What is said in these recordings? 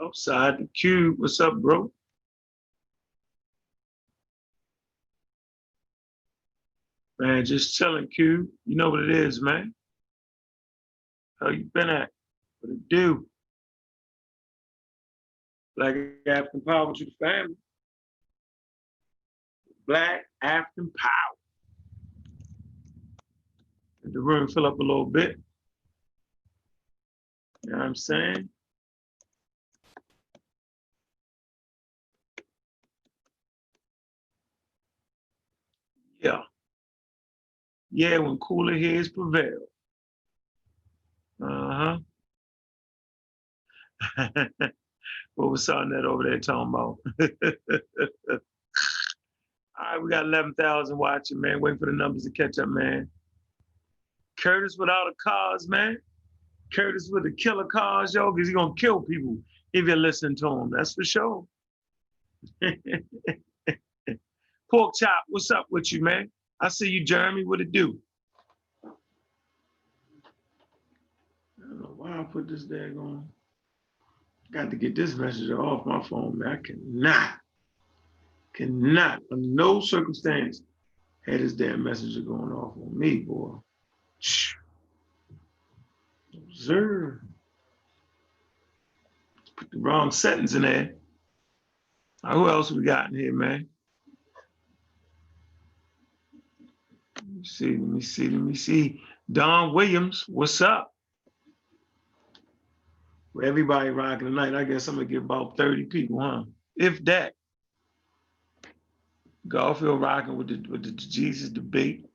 Outside the cube. What's up, bro? Man, just chilling, cube. You know what it is, man. How you been at? What it do? Black African power to the family. Black African power. Let the room fill up a little bit. You know what I'm saying? Yeah. Yeah, when cooler heads prevail. Uh-huh. What was something that over there talking about? All right, we got 11,000 watching, man. Waiting for the numbers to catch up, man. Curtis without a cause, man. Curtis with the killer cause, yo, because he's going to kill people if you listen to him. That's for sure. Pork chop, what's up with you, man? I see you, Jeremy. What it do? I don't know why I put this dag on. Got to get this message off my phone, man. I cannot, under no circumstance, have this damn messenger going off on me, boy. Sir. Put the wrong settings in there. Right, who else we got in here, man? Let me see. Don Williams, what's up? Well, everybody rocking tonight. I guess I'm gonna get about 30 people, huh? If that. Garfield rocking with the Jesus debate.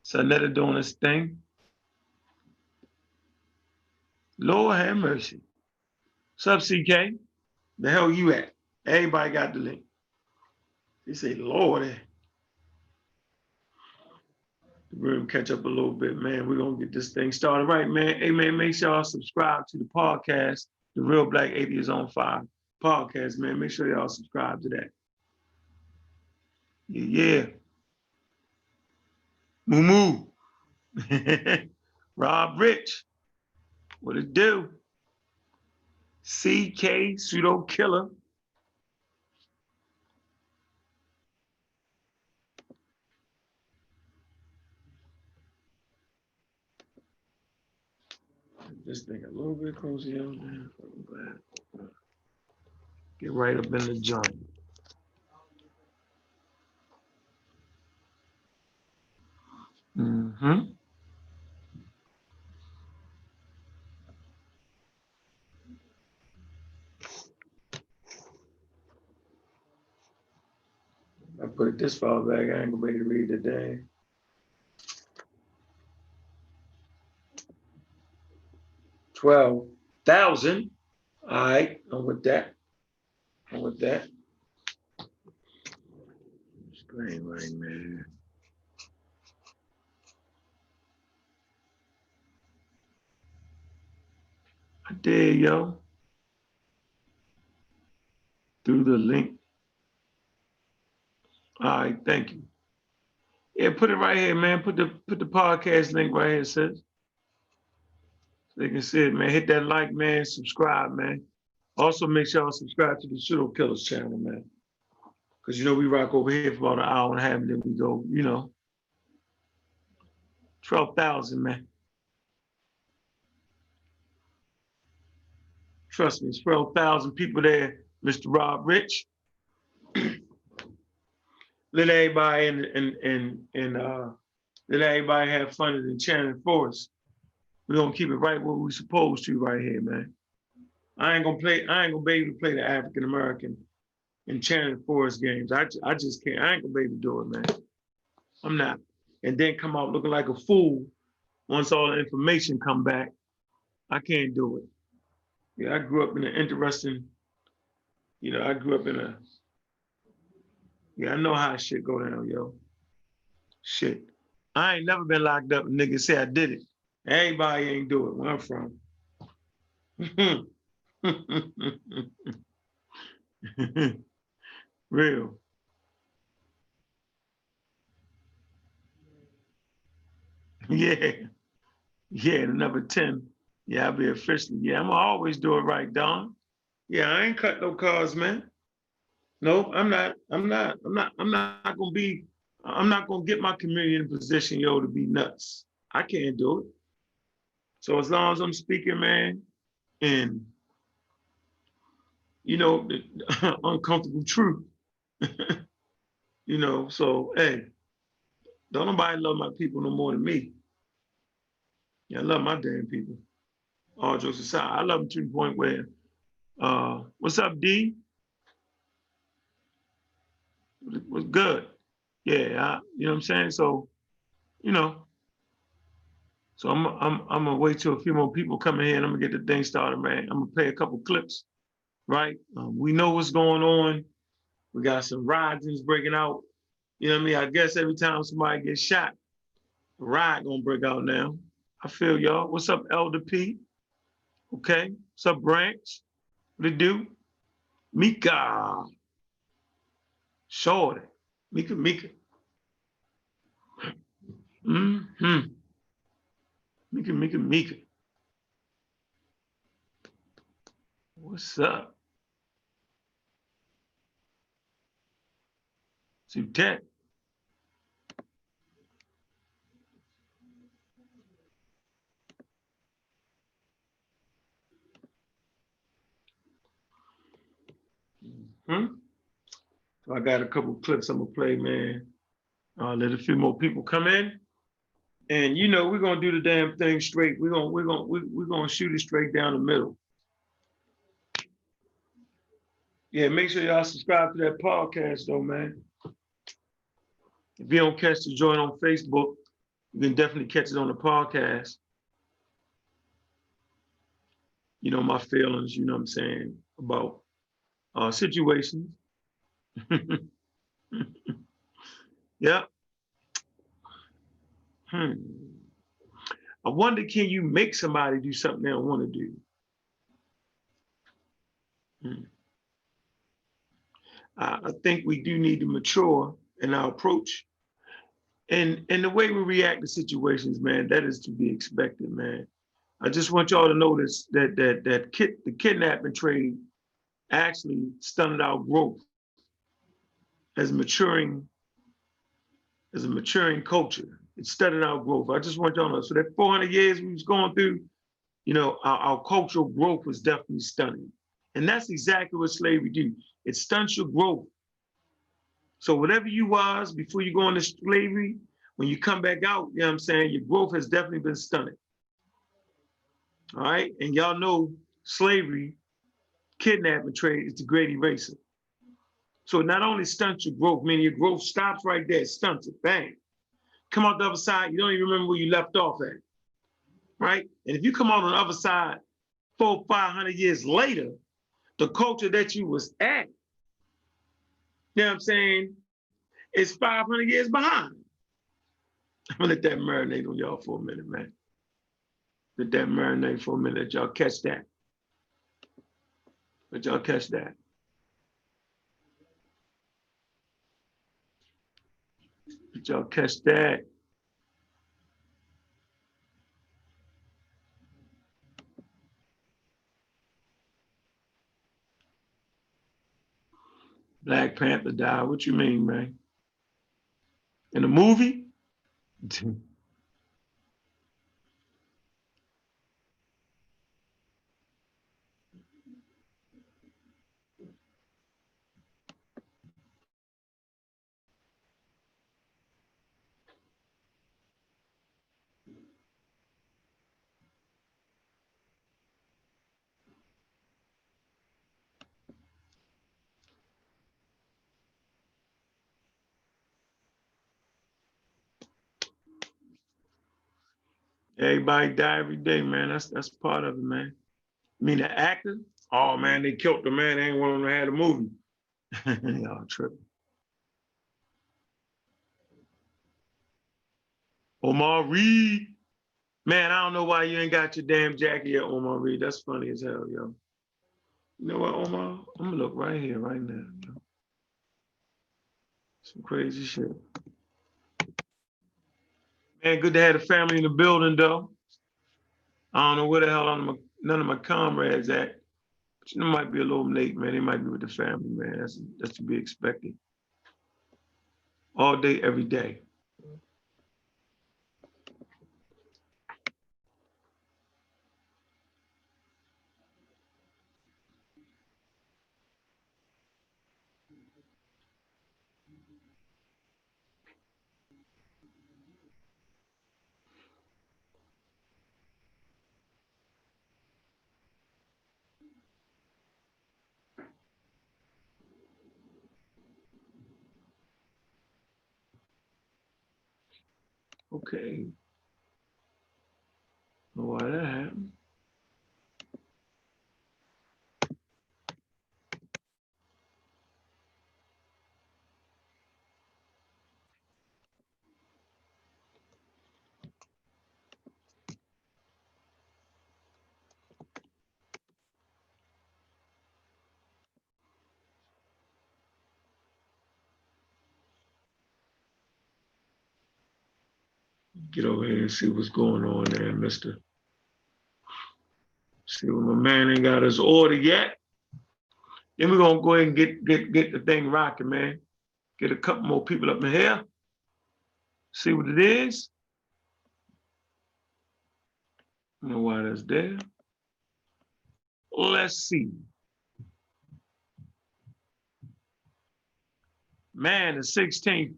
Sonetta doing his thing. Lord have mercy. What's up, CK? The hell you at? Everybody got the link. They say, Lord. We're gonna catch up a little bit, man. We're gonna get this thing started. Right, man. Hey, man, make sure y'all subscribe to the podcast, the Real Black Atheist on Fire podcast, man. Make sure y'all subscribe to that. Yeah. Moo. Rob Rich. What it do? CK Pseudo Killer. This thing a little bit closer, man. Get right up in the joint. Mm-hmm. I put it this far back, I ain't gonna be able to read the day. 12,000. All right, I'm with that. Screen right, man. I did, yo. Through the link. All right, thank you. Yeah, put it right here, man. Put the podcast link right here, sis. So they can see it, man. Hit that like, man. Subscribe, man. Also, make sure y'all subscribe to the Pseudo Killers channel, man. Because, we rock over here for about an hour and a half, and then we go, 12,000, man. Trust me, it's 12,000 people there, Mr. Rob Rich. Let everybody let everybody have fun in the Enchanted Forest. We're gonna keep it right where we're supposed to right here, man. I ain't gonna be able to play the African American Enchanted Forest games. I just can't. I ain't gonna be able to do it, man. I'm not. And then come out looking like a fool once all the information come back. I can't do it. Yeah, I grew up in an interesting, I grew up in a, yeah, I know how shit go down, yo. Shit. I ain't never been locked up and niggas say I did it. Everybody ain't do it where I'm from. Real. Yeah. Yeah, the number 10. Yeah, I'll be officially. Yeah, I'm gonna always do it right, Don. Yeah, I ain't cut no cards, man. No, I'm not. I'm not gonna be. I'm not gonna get my community in a position, yo, to be nuts. I can't do it. So as long as I'm speaking, man, and the uncomfortable truth, So hey, don't nobody love my people no more than me. Yeah, I love my damn people. All jokes aside, I love them to the point where, what's up, D? What's good? Yeah, you know what I'm saying. So, you know, so I'm gonna wait till a few more people come in here and I'm gonna get the thing started, man. I'm gonna play a couple clips, right? We know what's going on. We got some riots breaking out. You know what I mean? I guess every time somebody gets shot, a riot gonna break out now. I feel y'all. What's up, Elder P? Okay. What's up, Branch? What it do? Mika. Shorty. Mika. Mm-hmm. Mika. What's up? Sutet. Hmm? So I got a couple clips I'm gonna play, man. Let a few more people come in. And we're gonna do the damn thing straight. We're gonna shoot it straight down the middle. Yeah, make sure y'all subscribe to that podcast though, man. If you don't catch the joint on Facebook, you can definitely catch it on the podcast. My feelings, you know what I'm saying, about situations. Yeah. I wonder, can you make somebody do something they don't want to do? Hmm. I think we do need to mature in our approach and the way we react to situations, man. That is to be expected, man. I just want y'all to notice that the kidnapping trade actually stunted our growth as maturing as a maturing culture. It stunted our growth. I just want y'all to know. So that 400 years we was going through, our cultural growth was definitely stunting. And that's exactly what slavery do. It stunts your growth. So whatever you was before you go into slavery, when you come back out, you know what I'm saying, your growth has definitely been stunted. All right. And y'all know slavery, kidnapping trade is the great eraser. So it not only stunts your growth, meaning your growth stops right there, it stunts it, bang. Come out the other side, you don't even remember where you left off at. Right? And if you come out on the other side 400-500 years later, the culture that you was at, you know what I'm saying, is 500 years behind. I'm gonna let that marinate on y'all for a minute, man. Let that marinate for a minute. Let y'all catch that. Let y'all catch that. Let y'all catch that. Black Panther died. What you mean, man? In the movie? Everybody die every day, man. That's part of it, man. I mean, the actor? Oh man, they killed the man. They ain't want him to have the movie. Y'all tripping. Omar Reed. Man, I don't know why you ain't got your damn jacket yet, Omar Reed. That's funny as hell, yo. You know what, Omar? I'm gonna look right here, right now. Yo. Some crazy shit. Man, good to have the family in the building, though. I don't know where the hell none of my comrades at. It might be a little late, man. They might be with the family, man. That's to be expected. All day, every day. Okay. Why that happened? Get over here and see what's going on there, mister. See what my man ain't got his order yet. Then we're gonna go ahead and get the thing rocking, man. Get a couple more people up in here. See what it is. I don't know why that's there. Let's see. Man, the 16th.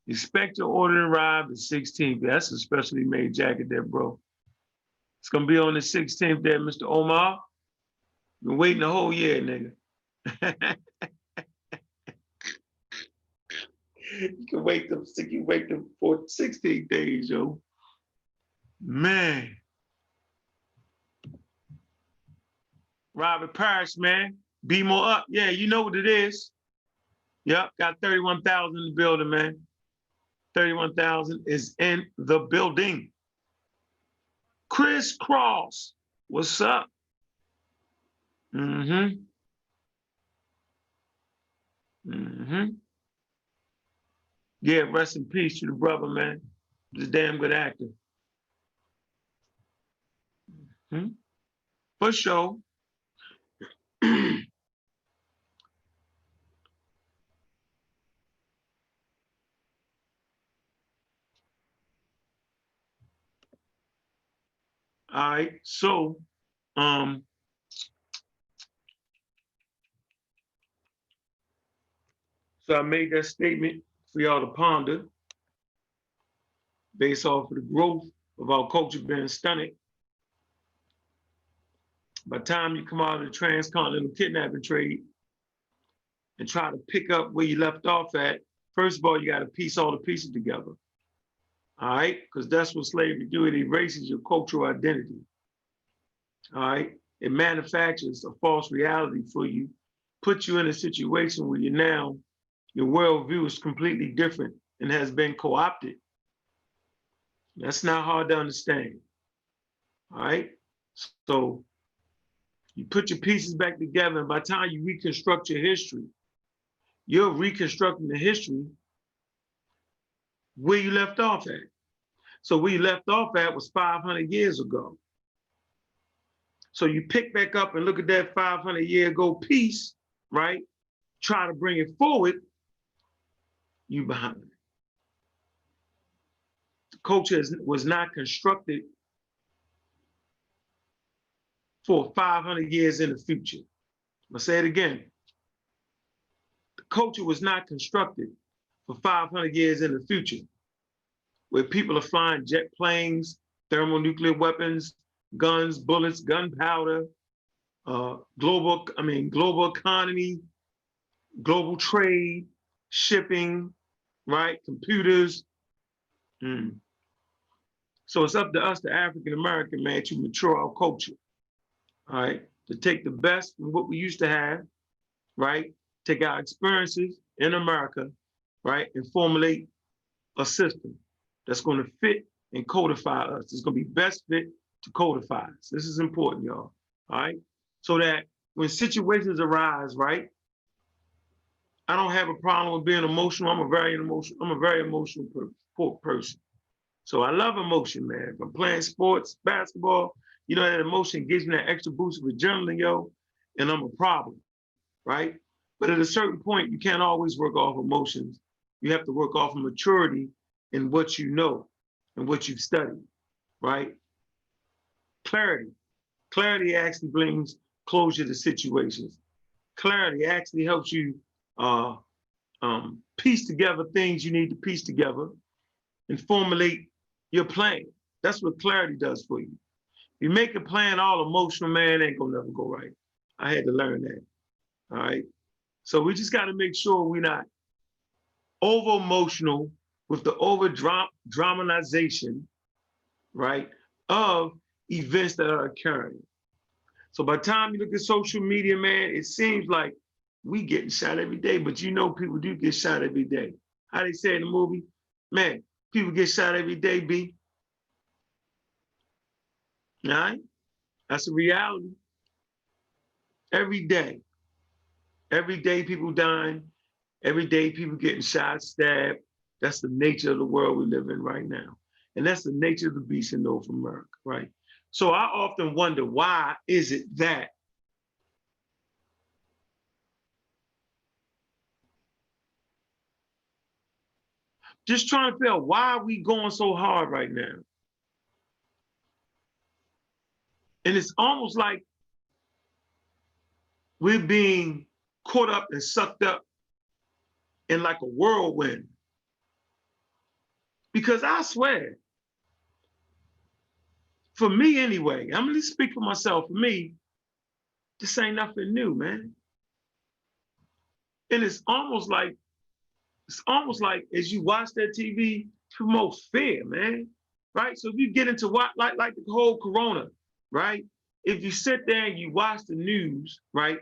Expect your order to arrive the 16th. That's a specially made jacket there, bro. It's gonna be on the 16th there, Mr. Omar. Been waiting the whole year, nigga. You can wait them for 16 days, yo. Man. Robert Parrish, man. Be more up. Yeah, you know what it is. Yep, got 31,000 in the building, man. 31,000 is in the building. Chris Cross, what's up? Mm-hmm. Mm-hmm. Yeah, rest in peace to the brother, man. He's a damn good actor. Hmm? For sure. All right, so I made that statement for y'all to ponder based off of the growth of our culture being stunted. By the time you come out of the transcontinental kidnapping trade and try to pick up where you left off at, first of all, you got to piece all the pieces together. All right, because that's what slavery do. It erases your cultural identity. All right, it manufactures a false reality for you, puts you in a situation where you now, your worldview is completely different and has been co-opted. That's not hard to understand. All right, so you put your pieces back together, and by the time you reconstruct your history, you're reconstructing the history where you left off at. So where you left off at was 500 years ago. So you pick back up and look at that 500-year-ago piece, right? Try to bring it forward, you behind. The culture was not constructed for 500 years in the future. I'll say it again. The culture was not constructed for 500 years in the future, where people are flying jet planes, thermonuclear weapons, guns, bullets, gunpowder, global economy, global trade, shipping, right? Computers. So it's up to us, the African American, man, to mature our culture, all right? To take the best from what we used to have, right? Take our experiences in America, right? And formulate a system that's going to fit and codify us. It's going to be best fit to codify us. This is important, y'all, all right? So that when situations arise, right? I don't have a problem with being emotional. I'm a very emotional person. So I love emotion, man. If I'm playing sports, basketball, You know, that emotion gives me that extra boost of adrenaline, yo, and I'm a problem, right? But at a certain point, you can't always work off emotions. You have to work off of maturity in what you know and what you've studied, right? Clarity. Clarity actually brings closure to situations. Clarity actually helps you uh, piece together things you need to piece together and formulate your plan. That's what clarity does for you. If you make a plan all emotional, man, it ain't gonna never go right. I had to learn that. All right. So we just got to make sure we're not over emotional with the over dramatization, right, of events that are occurring. So by the time you look at social media, man, it seems like we getting shot every day, but you know people do get shot every day. How they say in the movie, man, people get shot every day, B. All right? That's a reality. Every day. Every day people dying. Every day people getting shot, stabbed. That's the nature of the world we live in right now. And that's the nature of the beast in North America, right? So I often wonder, why is it that just trying to figure out why are we going so hard right now? And it's almost like we're being caught up and sucked up in like a whirlwind. Because I swear, for me anyway, I'm gonna speak for myself, for me, this ain't nothing new, man. And it's almost like as you watch that TV, promote fear, man. Right? So if you get into what like the whole corona, right? If you sit there and you watch the news, right,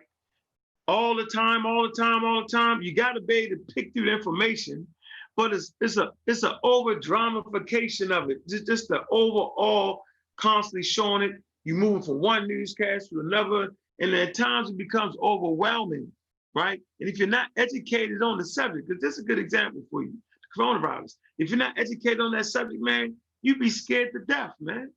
all the time, all the time, all the time, you got to be able to pick through the information. But it's a over dramatification of it. Just the overall constantly showing it. You moving from one newscast to another, and at times it becomes overwhelming, right? And if you're not educated on the subject, because this is a good example for you, the coronavirus. If you're not educated on that subject, man, you'd be scared to death, man.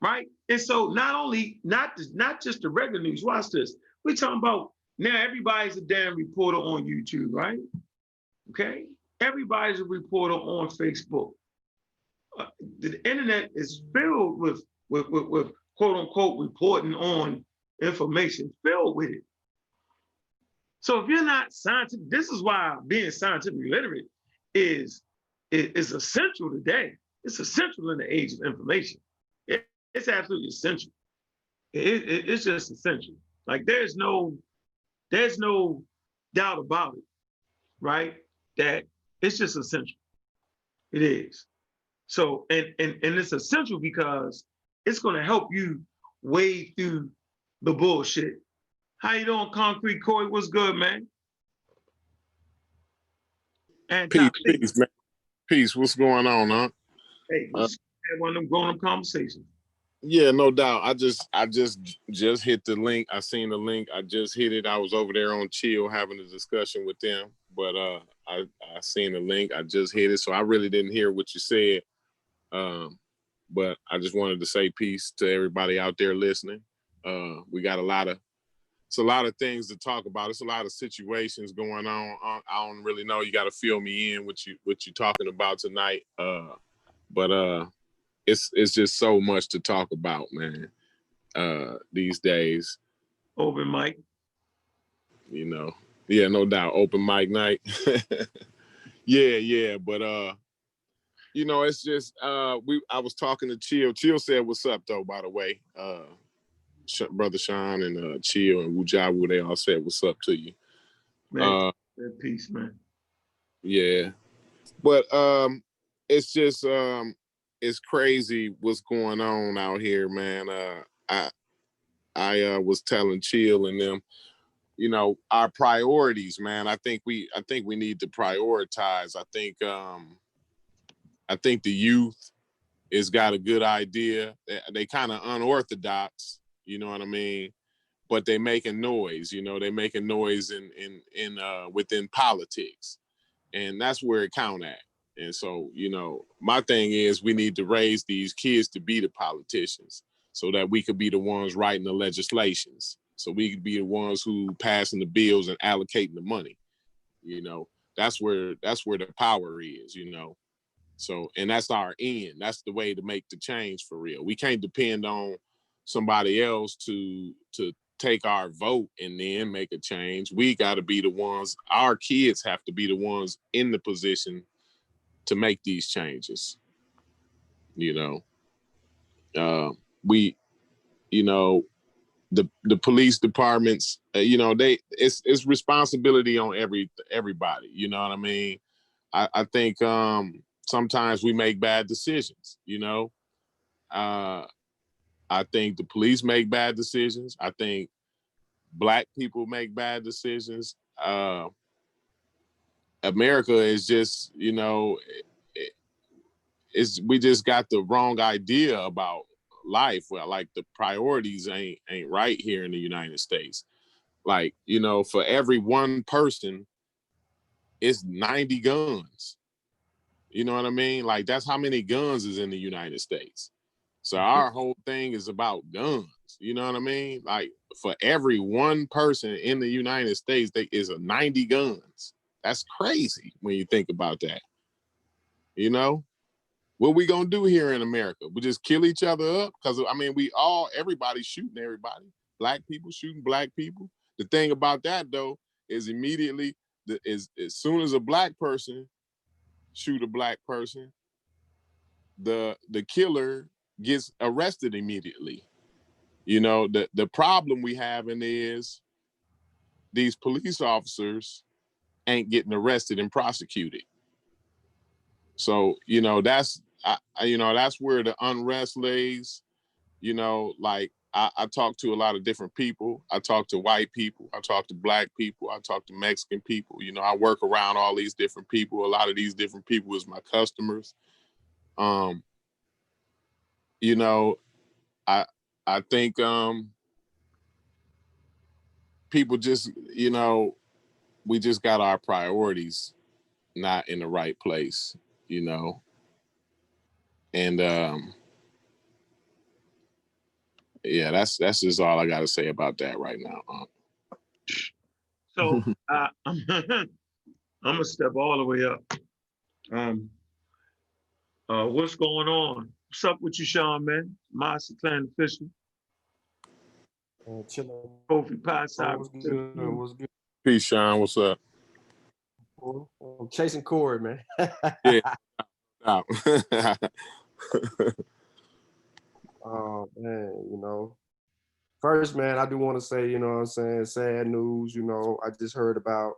Right? And so not just the regular news. Watch this. We're talking about now everybody's a damn reporter on YouTube, right? Okay. Everybody's a reporter on Facebook. The internet is filled with quote unquote reporting on information, filled with it. So if you're not scientific, this is why being scientifically literate is essential today. It's essential in the age of information. It's absolutely essential. It's just essential. Like there's no doubt about it, right? That it's just essential. It is. So and it's essential because it's going to help you wade through the bullshit. How you doing, Concrete Corey? What's good, man? And Peace, man. Peace. What's going on, huh? Hey, let's have one of them grown-up conversations. Yeah, no doubt. I just hit the link. I seen the link. I just hit it. I was over there on Chill having a discussion with them, but I seen the link. I just hit it, so I really didn't hear what you said. But I just wanted to say peace to everybody out there listening. We got it's a lot of things to talk about. It's a lot of situations going on. I don't really know. You got to fill me in what you talking about tonight. But it's just so much to talk about, man. These days, open mic. You know, yeah, no doubt, open mic night. yeah. But it's just I was talking to Chill. Chill said, "What's up, though?" By the way, Brother Sean and Chill and Wujawu, they all said, "What's up" to you, man. Peace, man. Yeah, but it's just it's crazy what's going on out here, man. I was telling Chill and them, our priorities, man. I think we need to prioritize. I think the youth has got a good idea. They kind of unorthodox, you know what I mean? But they making noise, they making noise in within politics. And that's where it count at. And so, my thing is we need to raise these kids to be the politicians. so that we could be the ones writing the legislations, so we could be the ones who passing the bills and allocating the money. You know, that's where the power is, you know. So, and that's our end. That's the way to make the change for real. We can't depend on somebody else to take our vote and then make a change. We got to be the ones, our kids have to be the ones in the position to make these changes. You know, we, you know, the police departments, you know, it's responsibility on everybody. You know what I mean? I think sometimes we make bad decisions. You know, I think the police make bad decisions. I think Black people make bad decisions. America is just, you know, we just got the wrong idea about life. Well, like the priorities ain't right here in the United States. Like, you know, for every one person, it's 90 guns. You know what I mean? Like, that's how many guns is in the United States. So our whole thing is about guns. You know what I mean? Like, for every one person in the United States, there is 90 guns. That's crazy when you think about that. You know? What we gonna do here in America? We just kill each other up? Because, I mean, everybody's shooting everybody. Black people shooting Black people. The thing about that, though, is immediately, as soon as a Black person shoot a Black person, the killer gets arrested immediately. You know, the problem we having is these police officers ain't getting arrested and prosecuted. So, you know, that's where the unrest lays. You know, like I talk to a lot of different people. I talk to white people. I talk to Black people. I talk to Mexican people. You know, I work around all these different people. A lot of these different people is my customers. You know, I think people just, you know, we just got our priorities not in the right place, you know. And yeah, that's just all I got to say about that right now. So I'm gonna step all the way up. What's going on? What's up with you, Sean, man? Master Clan official. Chilling. Trophy Pie Side. What's good? What's good? Peace, Sean. What's up? I'm chasing Corey, man. Yeah. Oh man, you know. First, man, I do want to say, you know what I'm saying, sad news. You know, I just heard about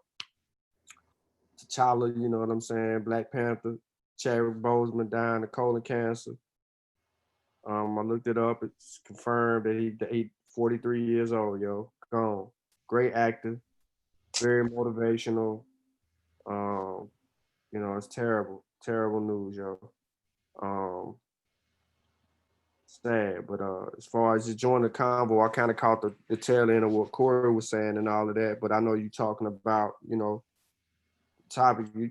T'Challa, you know what I'm saying, Black Panther, Chadwick Boseman dying of colon cancer. I looked it up. It's confirmed that he 43 years old, yo, gone. Great actor, very motivational. You know, it's terrible, terrible news, yo. Sad, but as far as you join the convo, I kind of caught the tail end of what Corey was saying and all of that. But I know you're talking about, you know, topic you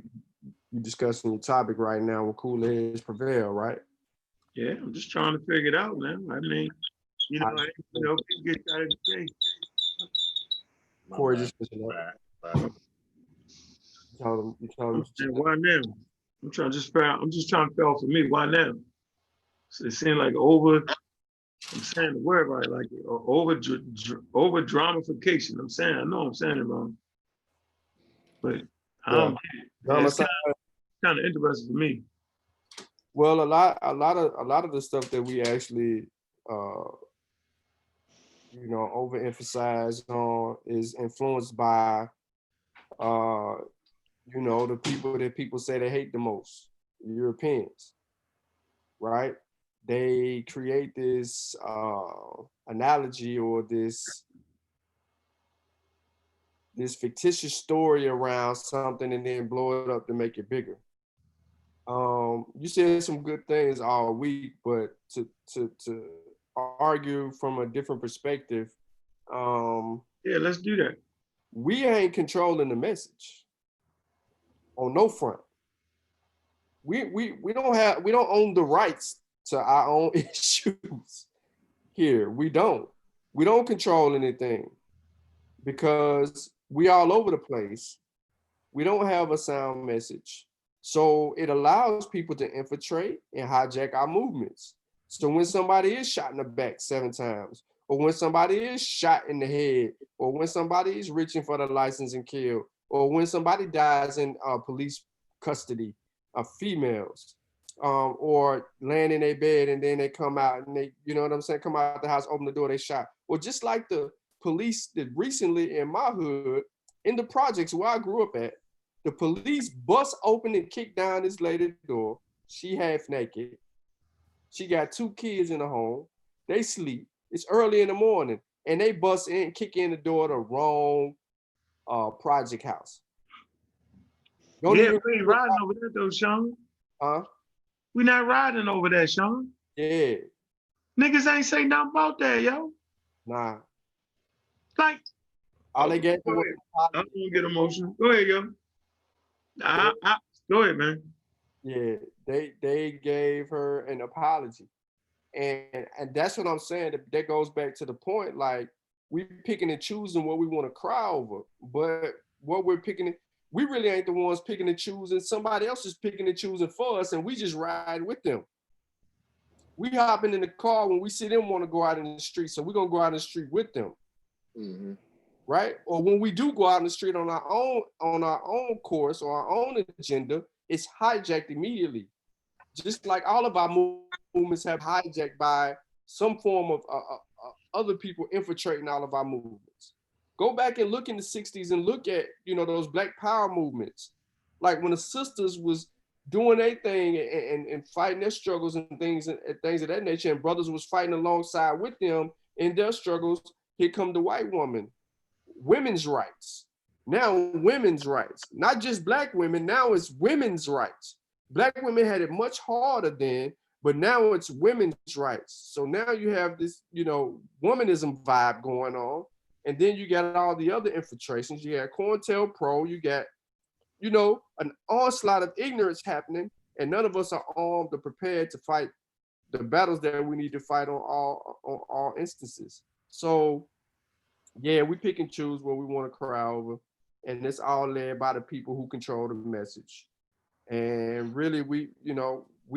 discussing your topic right now with Cool Heads Prevail, right? Yeah, I'm just trying to figure it out, man. I mean, people get out of the day. Corey just listen up. You told him. Why now? I'm just trying to figure out for me, why now? So it seems like I'm saying the word right, like over dramatification. I know I'm saying it wrong. But I don't get it. It's kind of interesting for me. Well, a lot of the stuff that we actually you know, overemphasize on is influenced by you know, the people that people say they hate the most, Europeans, right? They create this analogy or this fictitious story around something and then blow it up to make it bigger. You said some good things all week, but to argue from a different perspective, yeah, let's do that. We ain't controlling the message on no front. We don't own the rights to our own issues. here. We don't control anything because we all over the place. We don't have a sound message. So it allows people to infiltrate and hijack our movements. So when somebody is shot in the back 7 times, or when somebody is shot in the head, or when somebody is reaching for the license and killed, or when somebody dies in police custody of females, or laying in their bed and then they come out and they, you know what I'm saying, come out the house, open the door, they shot. Well, just like the police did recently in my hood, in the projects where I grew up at, the police bust open and kicked down this lady's door. She half naked. She got 2 kids in the home. They sleep. It's early in the morning, and they bust in, kick in the door to the wrong project house. Don't Yeah, even. we ain't riding over that though, Sean. Huh? We not riding over that, Sean. Yeah. Niggas ain't say nothing about that, yo. Nah. Like, All they get. go ahead. I'm gonna get emotional. Go ahead, yo. Go ahead, man. Yeah, they gave her an apology, and that's what I'm saying. That goes back to the point. Like, we picking and choosing what we want to cry over, but what we're picking, we really ain't the ones picking and choosing. Somebody else is picking and choosing for us, and we just ride with them. We hopping in the car when we see them want to go out in the street, so we're gonna go out in the street with them. Mm-hmm. Right? Or when we do go out in the street on our own course or our own agenda, it's hijacked immediately. Just like all of our movements have hijacked by some form of other people infiltrating all of our movements. Go back and look in the 60s and look at, you know, those Black Power movements. Like when the sisters was doing their thing and fighting their struggles and things of that nature, and brothers was fighting alongside with them in their struggles, here come the white woman. Women's rights. Now women's rights, not just Black women, now it's women's rights. Black women had it much harder then, but now it's women's rights. So now you have this, you know, womanism vibe going on. And then you got all the other infiltrations. You got COINTELPRO, you got, you know, an onslaught of ignorance happening, and none of us are armed or prepared to fight the battles that we need to fight on all instances. So yeah, we pick and choose what we want to cry over, and it's all led by the people who control the message. And really, we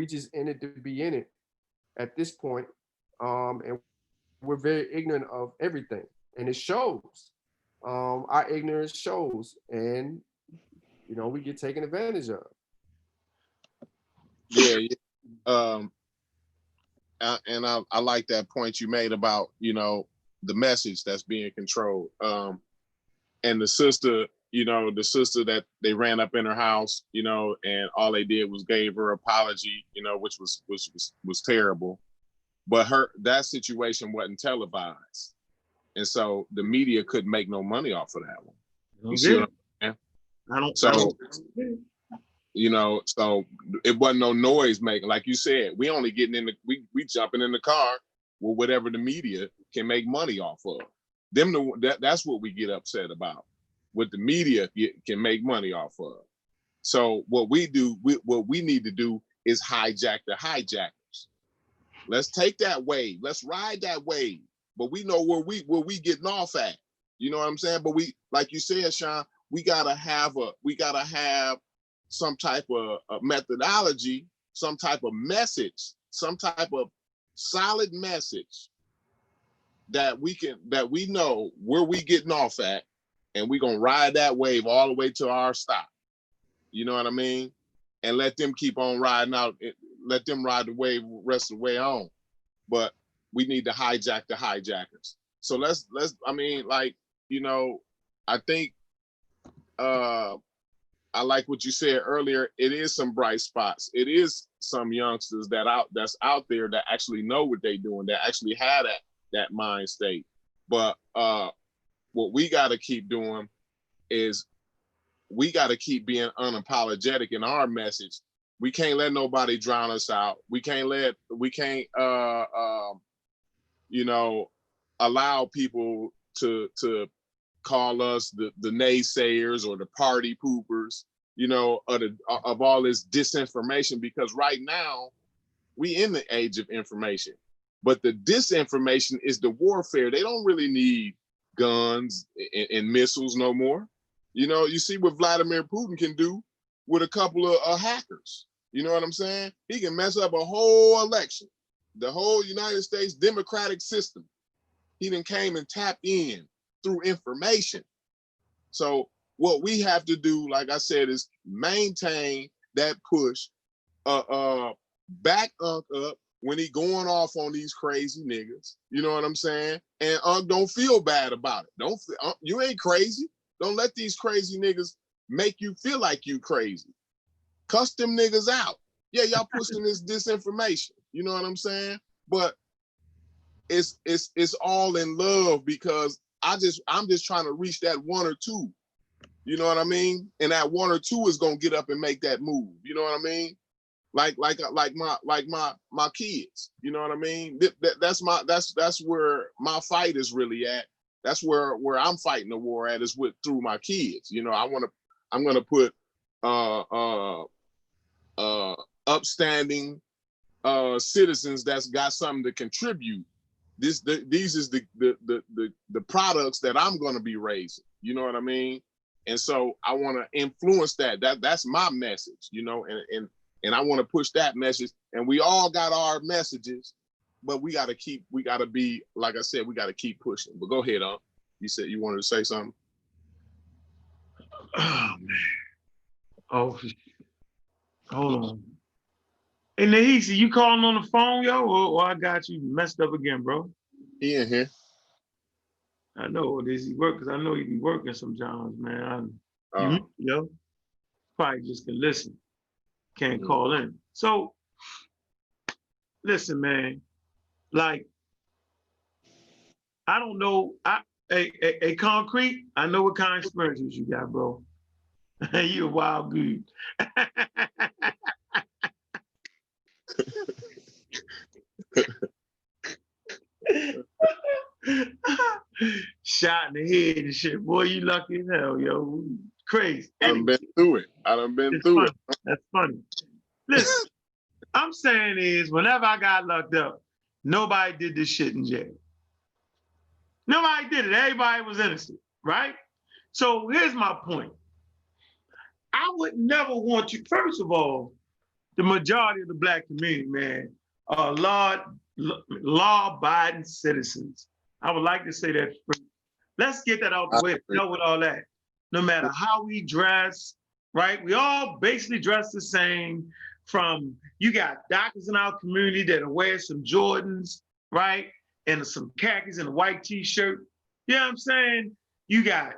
just in it to be in it at this point, and we're very ignorant of everything, and it shows. Our ignorance shows, and you know we get taken advantage of. Yeah, and I like that point you made about, you know, the message that's being controlled. And the sister that they ran up in her house, you know, and all they did was gave her apology, you know, which was terrible. But that situation wasn't televised. And so the media couldn't make no money off of that one. You see what I'm saying? So, you know, so it wasn't no noise making. Like you said, we only getting in we jumping in the car with whatever the media can make money off of. That's what we get upset about. What the media can make money off of. So what we need to do is hijack the hijackers. Let's take that wave. Let's ride that wave. But we know where we getting off at. You know what I'm saying? But we, like you said, Sean, we gotta have some type of methodology, some type of message, some type of solid message that we know where we getting off at, and we gonna ride that wave all the way to our stop. You know what I mean? And let them keep on riding out. Let them ride the wave rest of the way on. But we need to hijack the hijackers. So let's I mean, like, you know, I think I like what you said earlier. It is some bright spots. It is some youngsters that's out there that actually know what they're doing, that actually have that mind state. But what we got to keep doing is we got to keep being unapologetic in our message. We can't let nobody drown us out. We can't you know, allow people to call us the naysayers or the party poopers, you know, of all this disinformation, because right now we in the age of information. But the disinformation is the warfare. They don't really need guns and missiles no more. You know, you see what Vladimir Putin can do with a couple of hackers. You know what I'm saying? He can mess up a whole election, the whole United States democratic system. He then came and tapped in through information. So what we have to do, like I said, is maintain that push, back Unc up when he going off on these crazy niggas. You know what I'm saying? And Unc don't feel bad about it. You ain't crazy. Don't let these crazy niggas make you feel like you crazy. Cuss them niggas out. Yeah, y'all pushing this disinformation. You know what I'm saying? But it's all in love, because I'm just trying to reach that one or two. You know what I mean? And that one or two is gonna get up and make that move. You know what I mean? Like my kids. You know what I mean? That's where my fight is really at. That's where I'm fighting the war at, is through my kids. You know, I'm gonna put upstanding citizens that's got something to contribute. These is the products that I'm gonna be raising. You know what I mean? And so I want to influence that. That's my message, you know, and I want to push that message. And we all got our messages, but we got to be, like I said, we got to keep pushing. But go ahead, you said you wanted to say something. Oh man. Oh, hold on. Hey, Nahisi, you calling on the phone, yo, or I got you messed up again, bro? He in here. I know this he work, because I know he be working sometimes, man. Yo, probably just can listen, can't call in. So, listen, man. Like, I don't know. A concrete. I know what kind of experiences you got, bro. You a wild dude. Shot in the head and shit. Boy, you lucky as hell, yo. Crazy. Anyway, I done been through it. That's funny. Listen, I'm saying is, whenever I got locked up, nobody did this shit in jail. Nobody did it. Everybody was innocent, right? So here's my point. I would never want you, first of all, the majority of the Black community, man, are law-abiding citizens. I would like to say that first. Let's get that out the way. Know with all that. No matter how we dress, right? We all basically dress the same. From, you got doctors in our community that wear some Jordans, right? And some khakis and a white t-shirt. You know what I'm saying? You got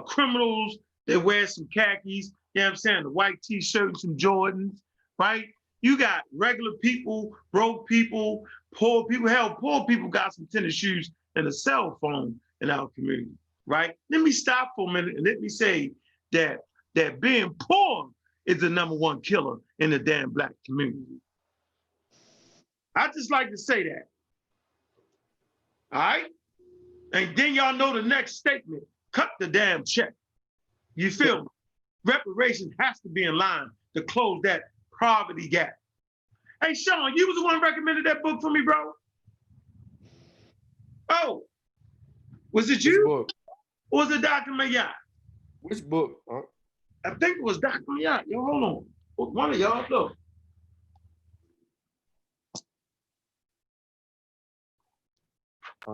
criminals that wear some khakis, you know what I'm saying? The white t-shirt and some Jordans, right? You got regular people, broke people, poor people. Hell, poor people got some tennis shoes and a cell phone in our community, right? Let me stop for a minute and let me say that being poor is the #1 killer in the damn Black community. I just like to say that. All right? And then y'all know the next statement, cut the damn check. You feel me? Reparations has to be in line to close that poverty gap. Hey, Sean, you was the one who recommended that book for me, bro? Oh, was it you? Book? Or was it Dr. Mayat? Which book? I think it was Dr. Mayat. Yo, hold on. One of y'all, look.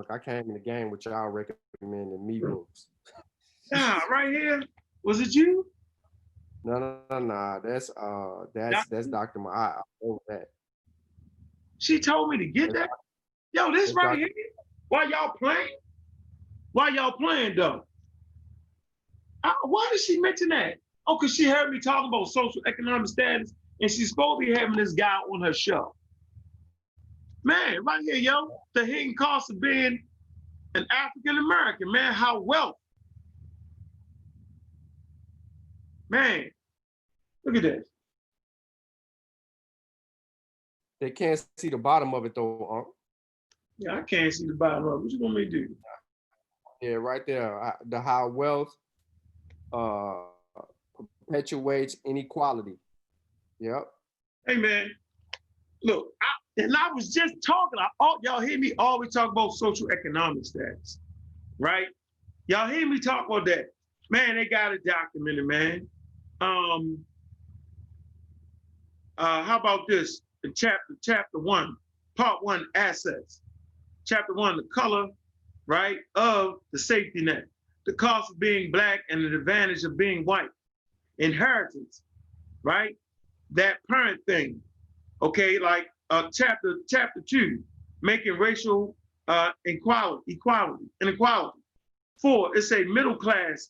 I came in the game with y'all recommending me books. Nah, right here. Was it you? No. That's Dr. Mayat. I know that. She told me to get that. Yo, this right here. Why y'all playing? Why y'all playing though? Why did she mention that? Oh, because she heard me talking about socioeconomic status, and she's supposed to be having this guy on her show. Man, right here, yo, the hidden cost of being an African American, man, how wealth. Man, look at this. They can't see the bottom of it though, Yeah, I can't see the bottom of it. What you want me to do? Yeah, right there. The how wealth perpetuates inequality. Yep. Hey, man, look, And I was just talking, y'all hear me always talk about socioeconomic status, right? Y'all hear me talk about that. Man, they got it documented, man. How about this? In chapter 1, part 1, assets. Chapter 1, the color, right, of the safety net. The cost of being black and the advantage of being white. Inheritance, right? That parent thing. Okay, like chapter 2, making racial inequality. 4, it's a middle class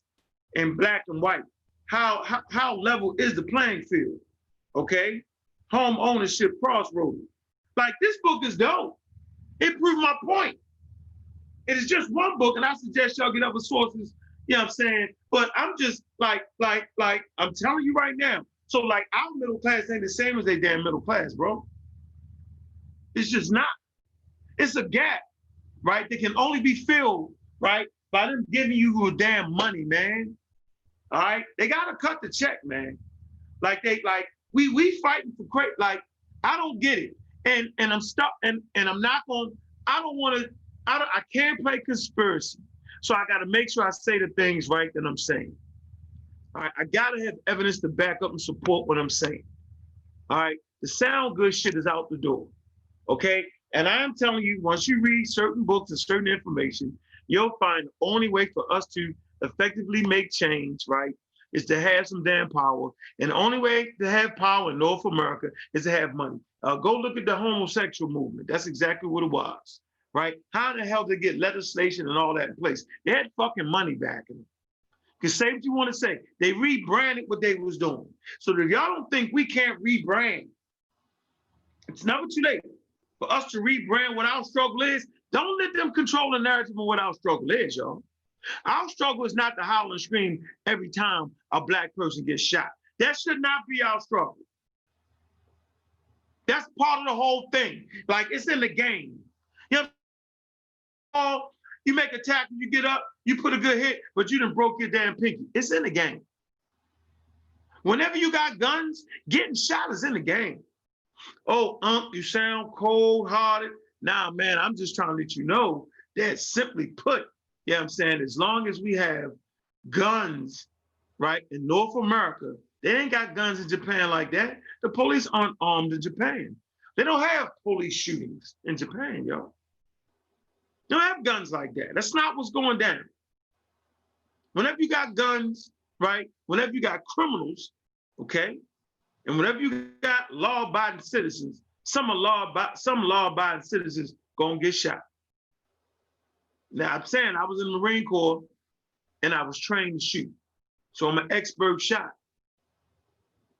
in black and white. How level is the playing field? Okay, home ownership crossroads. Like, this book is dope. It proved my point. It is just one book, and I suggest y'all get other sources. You know what I'm saying? But I'm just like I'm telling you right now. So like, our middle class ain't the same as they damn middle class, bro. It's just not. It's a gap, right? That can only be filled, right, by them giving you damn money, man. All right, they gotta cut the check, man. Like we fighting for crazy. Like, I don't get it, and I'm stuck, and I'm not gonna. I don't want to. I can't play conspiracy, so I got to make sure I say the things right that I'm saying. All right, I gotta have evidence to back up and support what I'm saying. All right, the sound good shit is out the door. Okay, and I am telling you, once you read certain books and certain information, you'll find the only way for us to effectively make change, right, is to have some damn power. And the only way to have power in North America is to have money. Go look at the homosexual movement. That's exactly what it was, right? How the hell did they get legislation and all that in place? They had fucking money back in them. Because say what you want to say, they rebranded what they was doing. So if y'all don't think we can't rebrand, it's never too late for us to rebrand what our struggle is. Don't let them control the narrative of what our struggle is, y'all. Our struggle is not to howl and scream every time a black person gets shot. That should not be our struggle. That's part of the whole thing. Like, it's in the game. You know, you make a tackle, you get up, you put a good hit, but you done broke your damn pinky. It's in the game. Whenever you got guns, getting shot is in the game. Oh, you sound cold-hearted. Nah, man, I'm just trying to let you know that, simply put, you know what I'm saying, as long as we have guns, right, in North America, they ain't got guns in Japan like that. The police aren't armed in Japan. They don't have police shootings in Japan, yo. They don't have guns like that. That's not what's going down. Whenever you got guns, right, whenever you got criminals, okay, and whenever you got law-abiding citizens, some law-abiding citizens gonna get shot. Now, I'm saying I was in the Marine Corps and I was trained to shoot. So I'm an expert shot.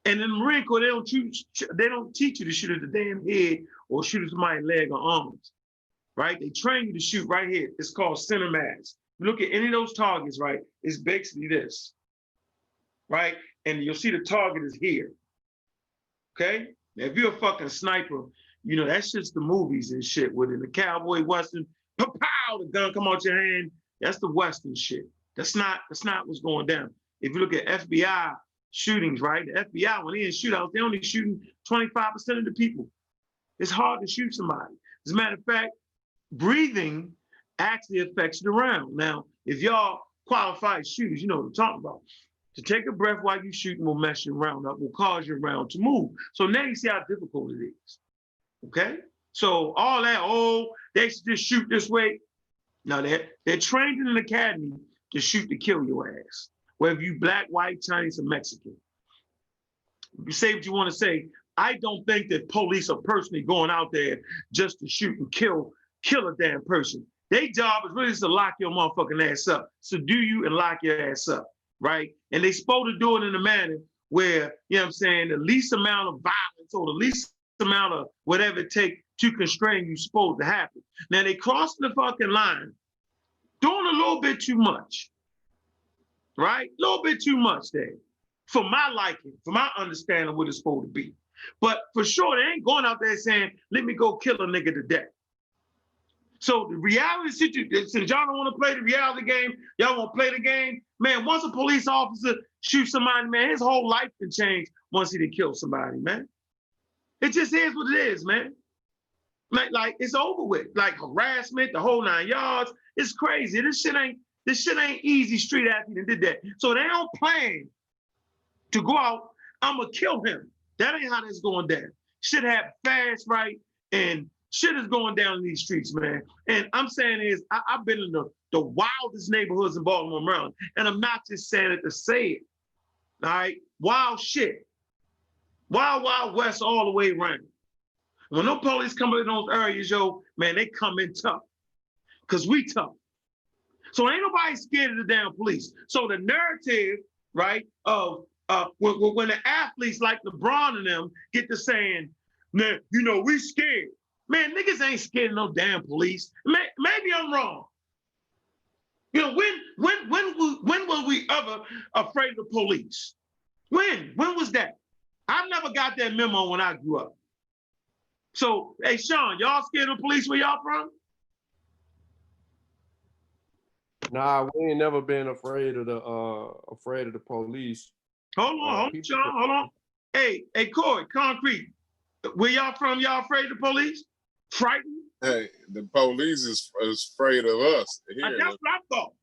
And in the Marine Corps, they don't teach you to shoot at the damn head or shoot at somebody's leg or arms, right? They train you to shoot right here. It's called center mass. You look at any of those targets, right? It's basically this, right? And you'll see the target is here, okay? Now, if you're a fucking sniper, you know, that's just the movies and shit within the cowboy western, pow, the gun come out your hand. That's the western shit. That's not what's going down. If you look at FBI shootings, right? The FBI, when they in shootouts, they only shooting 25% of the people. It's hard to shoot somebody. As a matter of fact, breathing actually affects the round. Now, if y'all qualified shooters, you know what I'm talking about. To take a breath while you shooting will mess your round up, will cause your round to move. So now you see how difficult it is, okay? So all that, they should just shoot this way. No, they're trained in an academy to shoot to kill your ass, whether you black, white, Chinese, or Mexican. You say what you want to say. I don't think that police are personally going out there just to shoot and kill a damn person. Their job is really just to lock your motherfucking ass up, subdue you and lock your ass up, right? And they supposed to do it in a manner where, you know what I'm saying, the least amount of violence or the least amount of whatever it takes to constrain you supposed to happen. Now they crossing the fucking line, doing a little bit too much, right? A little bit too much there, for my liking, for my understanding of what it's supposed to be. But for sure, they ain't going out there saying, let me go kill a nigga to death. So the reality situation, since y'all don't want to play the reality game, y'all want to play the game, man, once a police officer shoots somebody, man, his whole life can change once he done killed somebody, man. It just is what it is, man. Like it's over with. Like harassment, the whole 9 yards. It's crazy. This shit ain't easy street athlete that did that. So they don't plan to go out, I'm gonna kill him. That ain't how this going down. Shit happen fast, right? And shit is going down in these streets, man. And I'm saying is, I've been in the wildest neighborhoods in Baltimore, Maryland. And I'm not just saying it to say it. All right? Wild shit. Wild West all the way around. When no police come in those areas, yo, man, they come in tough. Cause we tough. So ain't nobody scared of the damn police. So the narrative, right, of when the athletes like LeBron and them get to saying, man, you know, we scared. Man, niggas ain't scared of no damn police. Maybe I'm wrong. You know, when were we ever afraid of the police? When was that? I never got that memo when I grew up. So, hey, Sean, y'all scared of the police where y'all from? Nah, we ain't never been afraid of the police. Hold on, Sean, hold on. Hey, Corey, Concrete, where y'all from? Y'all afraid of the police? Frightened? Hey, the police is afraid of us here. That's what I thought.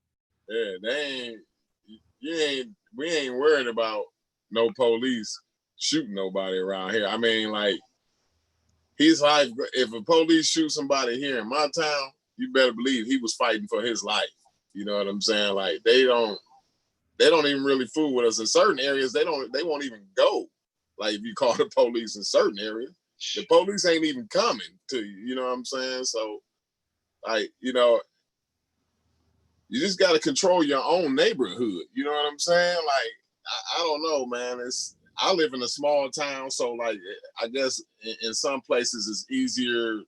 Yeah, we ain't worried about no police shooting nobody around here. I mean, like, he's like, if a police shoot somebody here in my town, you better believe he was fighting for his life. You know what I'm saying? Like, they don't even really fool with us in certain areas. They won't even go. Like, if you call the police in certain areas, the police ain't even coming to you. You know what I'm saying? So, like, you know, you just got to control your own neighborhood. You know what I'm saying? Like, I don't know, man. I live in a small town, so, like, I guess in some places it's easier,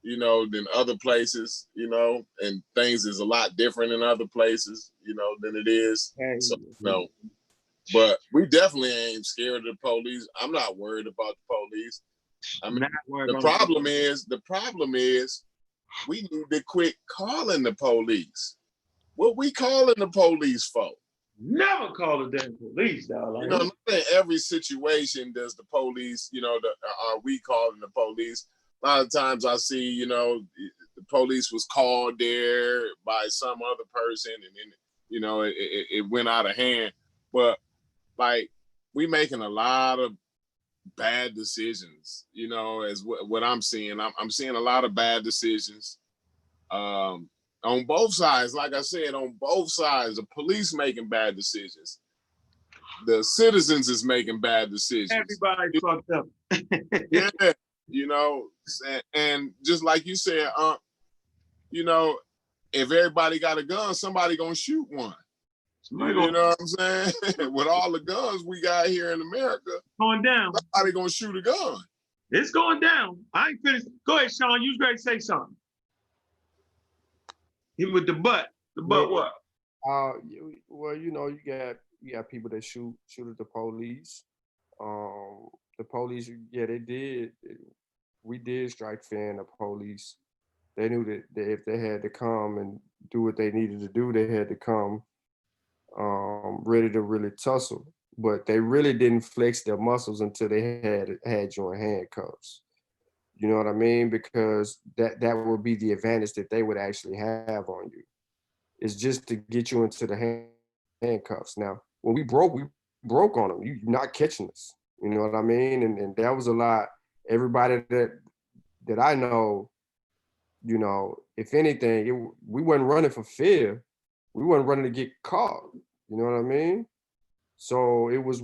you know, than other places, you know, and things is a lot different in other places, you know, than it is. So, you know, but we definitely ain't scared of the police. I'm not worried about the police. I mean, the problem is we need to quit calling the police. What we calling the police for? Never call the damn police, dog. You know, not in every situation does the police, you know, are we calling the police? A lot of times I see, you know, the police was called there by some other person, and then, you know, it went out of hand. But, like, we making a lot of bad decisions, you know, as what I'm seeing. I'm seeing a lot of bad decisions on both sides. Like I said, on both sides, the police making bad decisions. The citizens is making bad decisions. Everybody fucked up. Yeah, you know, and just like you said, you know, if everybody got a gun, somebody gonna shoot one. You know what I'm saying? With all the guns we got here in America, going down. Somebody gonna shoot a gun. It's going down. I ain't finished. Go ahead, Sean. You was ready to say something. Hit with the butt. The butt what? Well, you know, you got people that shoot at the police. The police, yeah, they did. We did strike fear in the police. They knew that if they had to come and do what they needed to do, they had to come ready to really tussle. But they really didn't flex their muscles until they had you in handcuffs. You know what I mean? Because that would be the advantage that they would actually have on you. It's just to get you into the handcuffs. Now, when we broke on them. You're not catching us. You know what I mean? And that was a lot. Everybody that I know, you know, if anything, we weren't running for fear. We weren't running to get caught. You know what I mean? So it was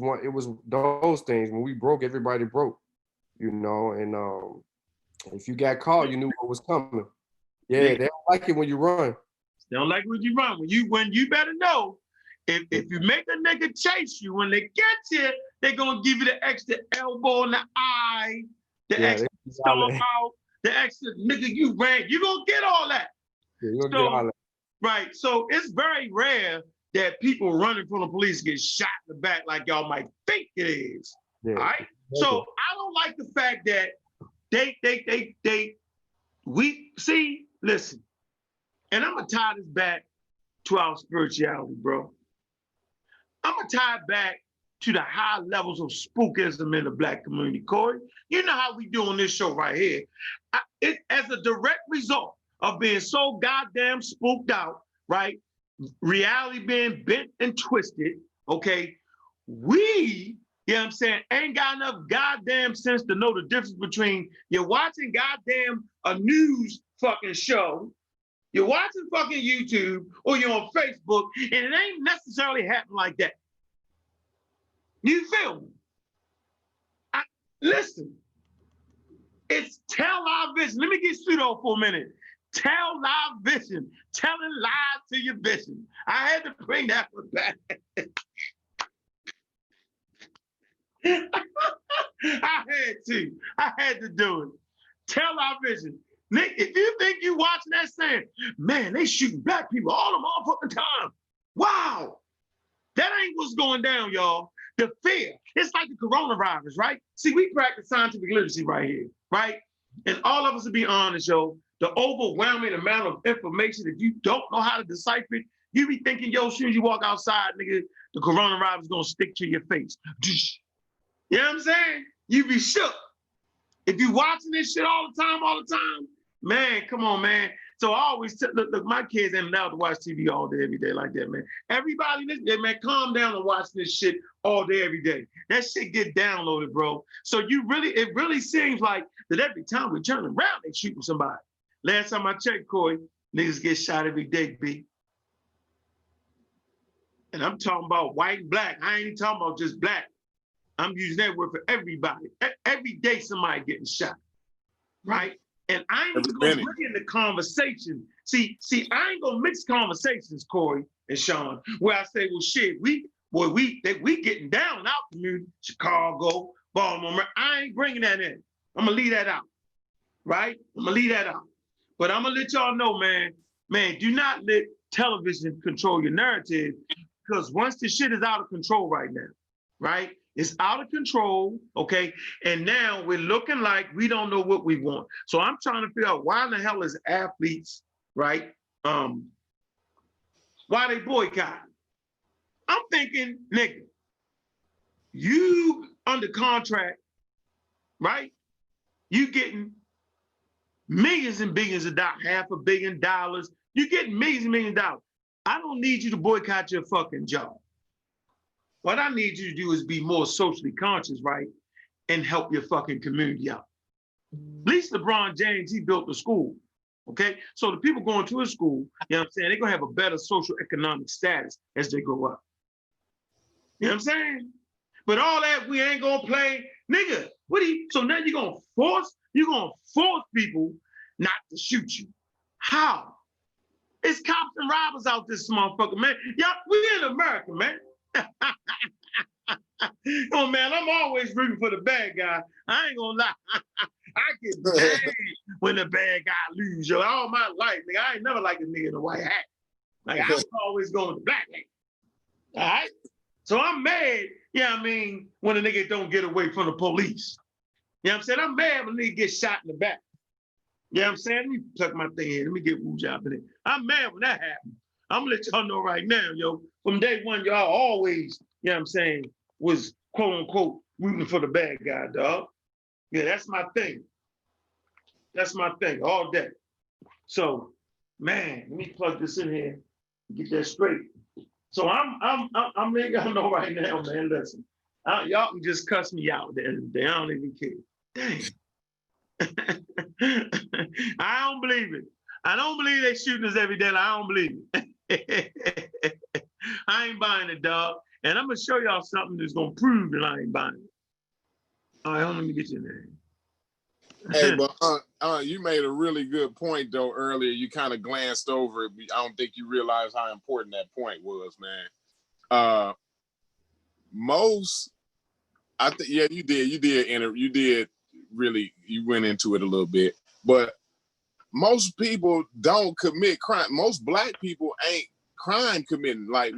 those things. When we broke, everybody broke. You know, and if you got caught, you knew what was coming. Yeah, they don't like it when you run. They don't like when you run. When you better know, if you make a nigga chase you, when they get you, they're gonna give you the extra elbow in the eye, the extra stomp out, the extra nigga you ran. You gonna get all that. Yeah, you're gonna get all that. Right. So it's very rare that people running from the police get shot in the back like y'all might think it is. Yeah. All right. So I don't like the fact that we see, listen, and I'm gonna tie this back to our spirituality, bro. I'm gonna tie it back to the high levels of spookism in the Black community, Corey. You know how we do on this show right here. it as a direct result of being so goddamn spooked out, right? Reality being bent and twisted, okay? We, you know what I'm saying, ain't got enough goddamn sense to know the difference between you're watching goddamn a news fucking show, you're watching fucking YouTube, or you're on Facebook, and it ain't necessarily happening like that. You feel me? Listen, it's television. Let me get pseudo for a minute. Television, telling lies to your vision. I had to bring that one back. I had to do it. Television. Nick, if you think you watching that saying, man, they shooting black people all the motherfucking time. Wow. That ain't what's going down, y'all. The fear. It's like the coronavirus, right? See, we practice scientific literacy right here, right? And all of us, to be honest, yo, the overwhelming amount of information, if you don't know how to decipher it, you be thinking, yo, as soon as you walk outside, nigga, the coronavirus is gonna stick to your face. You know what I'm saying? You be shook. If you watching this shit all the time, man, come on, man. So I always look, my kids ain't allowed to watch TV all day, every day like that, man. Everybody listen, man, calm down and watch this shit all day, every day. That shit get downloaded, bro. So it really seems like that every time we turn around, they shooting somebody. Last time I checked, Corey, niggas get shot every day, B. And I'm talking about white and black. I ain't even talking about just black. I'm using that word for everybody. Every day somebody getting shot, right? And I ain't even gonna bring in the conversation. See, I ain't gonna mix conversations, Corey and Sean, where I say, well, shit, we getting down in our community, Chicago, Baltimore. I ain't bringing that in. I'm gonna leave that out, right? I'm gonna leave that out. But I'm gonna let y'all know, man, do not let television control your narrative, because once the shit is out of control right now, right? It's out of control, okay? And now we're looking like we don't know what we want. So I'm trying to figure out why in the hell is athletes, right? Why they boycott? I'm thinking, nigga, you under contract, right? You getting millions and billions of dollars, $500 million. You getting millions and millions of dollars. I don't need you to boycott your fucking job. What I need you to do is be more socially conscious, right? And help your fucking community out. At least LeBron James, he built a school, okay? So the people going to his school, you know what I'm saying, they're gonna have a better socioeconomic status as they grow up. You know what I'm saying? But all that, we ain't gonna play, nigga, so now you're gonna force people not to shoot you. How? It's cops and robbers out this motherfucker, man. Y'all, we in America, man. Oh man, I'm always rooting for the bad guy. I ain't gonna lie. I get mad when the bad guy lose, yo. All my life, nigga, I ain't never liked a nigga in a white hat. Like I was always going to black hat. All right? So I'm mad, when a nigga don't get away from the police. You know what I'm saying? I'm mad when a nigga gets shot in the back. You know what I'm saying? Let me tuck my thing in. Let me get Woo Job in it. I'm mad when that happened. I'm gonna let y'all know right now, yo. From day one, y'all always, you know what I'm saying, was quote unquote rooting for the bad guy, dog. Yeah, that's my thing. That's my thing all day. So, man, let me plug this in here and get that straight. So I'm letting y'all know right now, man. Listen, y'all can just cuss me out at the end of the day. I don't even care. Dang. I don't believe it. I don't believe they shooting us every day. I don't believe it. I ain't buying it, dog. And I'm gonna show y'all something that's gonna prove that I ain't buying it. All right, let me get you there. Hey, but you made a really good point though earlier. You kind of glanced over it. I don't think you realized how important that point was, man. I think, yeah, you did really, you went into it a little bit, but most people don't commit crime. Most black people ain't crime committing. Like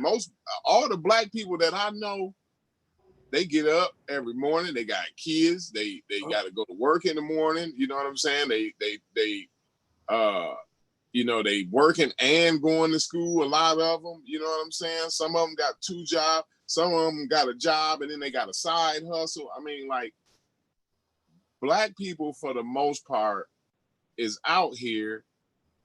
all the black people that I know, they get up every morning. They got kids. They got to go to work in the morning. You know what I'm saying? They working and going to school. A lot of them. You know what I'm saying? Some of them got 2 jobs. Some of them got a job and then they got a side hustle. I mean, like black people for the most part, is out here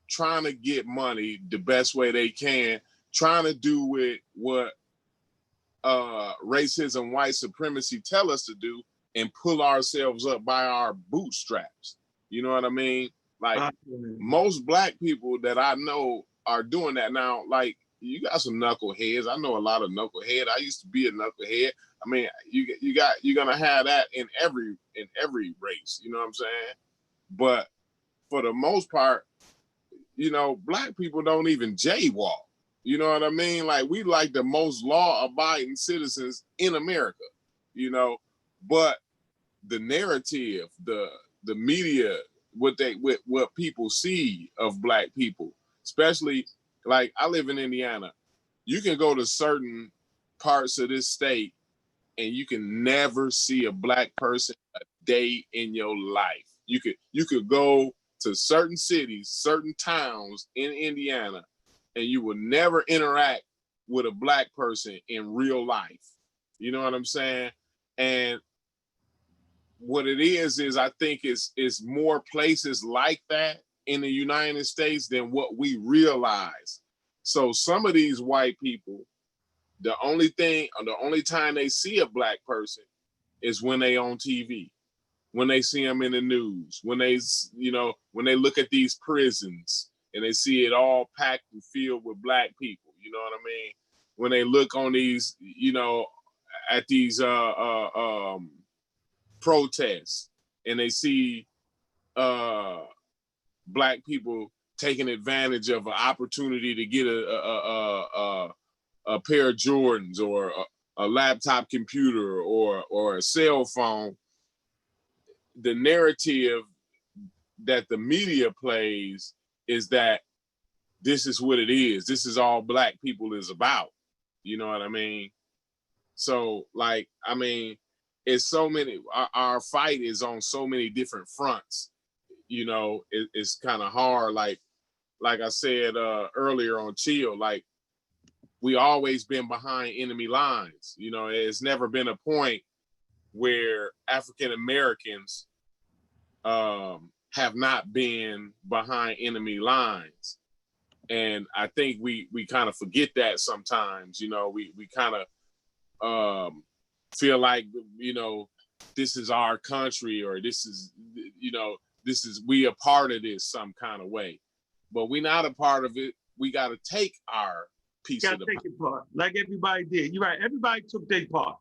trying to get money the best way they can, trying to do with what racism, white supremacy tell us to do, and pull ourselves up by our bootstraps. You know what I mean? Like most black people that I know are doing that now. Like you got some knuckleheads. I know a lot of knucklehead. I used to be a knucklehead. I mean, you're gonna have that in every race. You know what I'm saying? But for the most part, you know, black people don't even jaywalk. You know what I mean? Like we like the most law-abiding citizens in America. You know, but the narrative, the media, what people see of black people, especially like I live in Indiana. You can go to certain parts of this state and you can never see a black person a day in your life. You could go to certain cities, certain towns in Indiana, and you will never interact with a black person in real life. You know what I'm saying? And what it is I think it's more places like that in the United States than what we realize. So some of these white people, the only time they see a black person is when they on TV, when they see them in the news, when they look at these prisons and they see it all packed and filled with black people. You know what I mean? When they look on these, at these protests and they see black people taking advantage of an opportunity to get a pair of Jordans or a laptop computer or a cell phone. The narrative that the media plays is that this is what it is. This is all black people is about. You know what I mean? So like, I mean, it's so many, our fight is on so many different fronts. You know, it's kind of hard. Like I said earlier on Chill, like we always been behind enemy lines. You know, it's never been a point where African Americans have not been behind enemy lines. And I think we kind of forget that sometimes. You know, we kind of feel like, you know, this is our country, or this is, you know, we a part of this some kind of way, but we not a part of it. We got to take our piece of the take your part, like everybody did. You're right. Everybody took their part.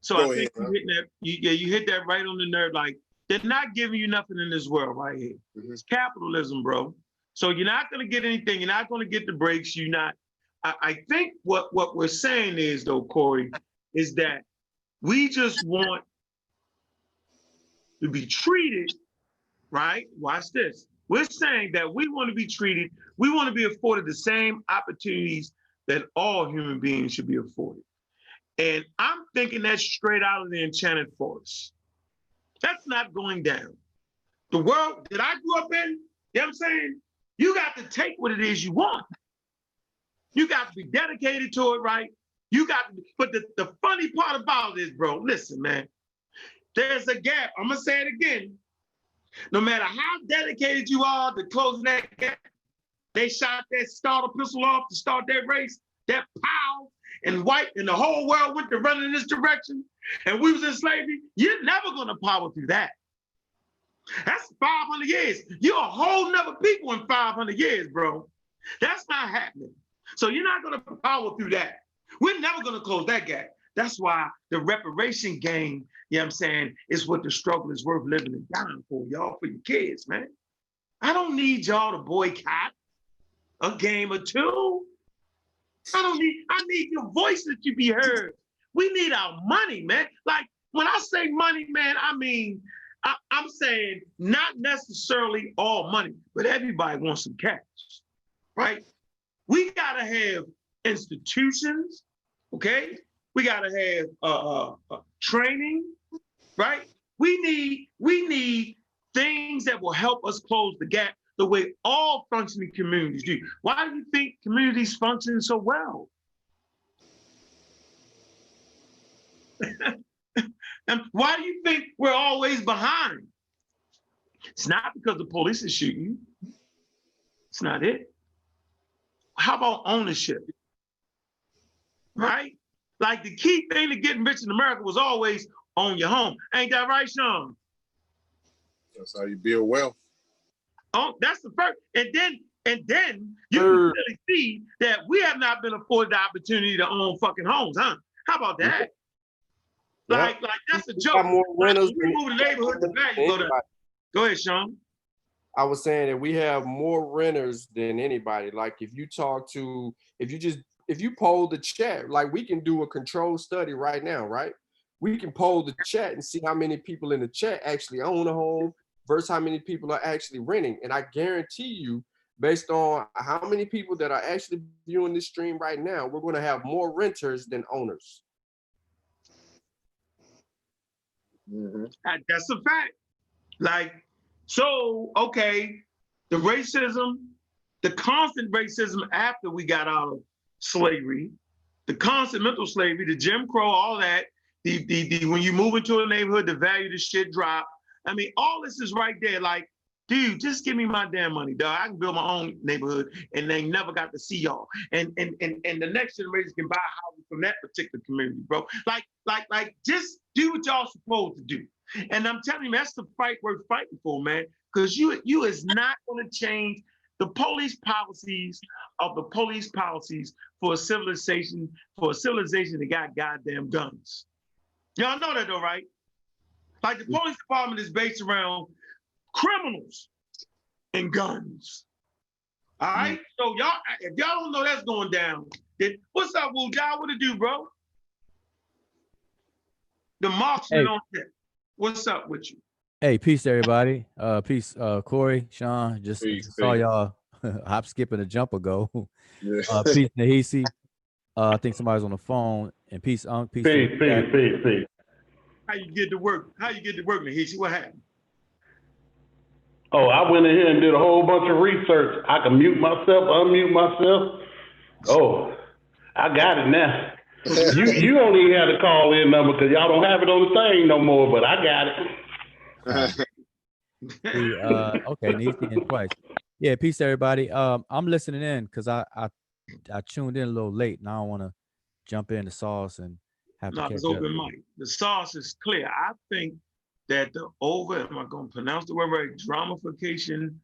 So Go I think you hit that right on the nerve. Like they're not giving you nothing in this world right here. Mm-hmm. It's capitalism, bro. So you're not going to get anything. You're not going to get the breaks. You're not. I think what we're saying is, though, Corey, is that we just want to be treated, right? Watch this. We're saying that we want to be treated, we want to be afforded the same opportunities that all human beings should be afforded. And I'm thinking that's straight out of the Enchanted Forest. That's not going down. The world that I grew up in, you know what I'm saying? You got to take what it is you want. You got to be dedicated to it, right? You got to be, but the funny part about it is, bro, listen, man, there's a gap. I'm going to say it again. No matter how dedicated you are to closing that gap, they shot that starter pistol off to start that race, that pow, and white, and the whole world went to running in this direction, and we was in slavery. You're never going to power through that. That's 500 years. You're a whole nother people in 500 years, bro. That's not happening. So you're not going to power through that. We're never going to close that gap. That's why the reparation game, you know what I'm saying, is what the struggle is worth living and dying for, y'all, for your kids, man. I don't need y'all to boycott a game or two. I need your voices to be heard. We need our money, man. Like, when I say money, man, I mean, I'm saying not necessarily all money, but everybody wants some cash, right? We gotta have institutions, okay? We gotta have training, right? We need things that will help us close the gap the way all functioning communities do. Why do you think communities function so well? And why do you think we're always behind? It's not because the police is shooting you. It's not it. How about ownership? Right? Like the key thing to getting rich in America was always own your home. Ain't that right, Sean? That's how you build wealth. Oh, that's the first. And then you can really see that we have not been afforded the opportunity to own fucking homes, huh? How about that? Like that's a joke. More renters we move the neighborhood to value go to. Go ahead, Sean. I was saying that we have more renters than anybody. Like if you poll the chat, like we can do a control study right now, right? We can poll the chat and see how many people in the chat actually own a home versus how many people are actually renting. And I guarantee you, based on how many people that are actually viewing this stream right now, we're going to have more renters than owners. Mm-hmm. That's a fact. Like, so, okay, the racism, the constant racism after we got out of slavery, the constant mental slavery, the Jim Crow, all that, the when you move into a neighborhood, the value of the shit drop. I mean, all this is right there. Like, dude, just give me my damn money, dog. I can build my own neighborhood, and they never got to see y'all. And the next generation can buy houses from that particular community, bro. Like, just do what y'all supposed to do. And I'm telling you, that's the fight worth fighting for, man. Because you is not going to change the police policies of the police policies for a civilization that got goddamn guns. Y'all know that though, right? Like the police department is based around criminals and guns. All right? So y'all, if y'all don't know that's going down, then what's up, Wu Jai? What to do, bro? The marksman on that. What's up with you? Hey, peace everybody. Peace, Corey, Sean. Just saw y'all hop, skip, and a jump ago. Yeah. Peace, Nahisi. I think somebody's on the phone. And peace, Unc. Peace. Peace. How you get to work? Nahisi? What happened? Oh, I went in here and did a whole bunch of research. I can mute myself, unmute myself. Oh, I got it now. You don't even have the call in number because y'all don't have it on the thing no more, but I got it. Okay, Nahisi in twice. Yeah, peace everybody. I'm listening in because I tuned in a little late and I don't want to jump in the sauce and have to catch it's up. open mic. The sauce is clear. I think that am I going to pronounce the word right? Dramification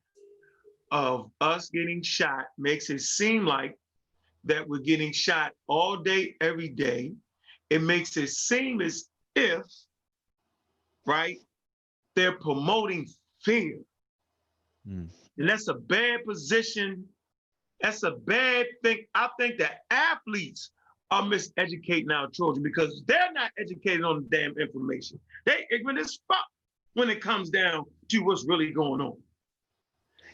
of us getting shot makes it seem like that we're getting shot all day, every day. It makes it seem as if, right, they're promoting fear. And that's a bad position. That's a bad thing. I think that athletes are miseducating our children because they're not educated on the damn information. They ignorant as fuck when it comes down to what's really going on.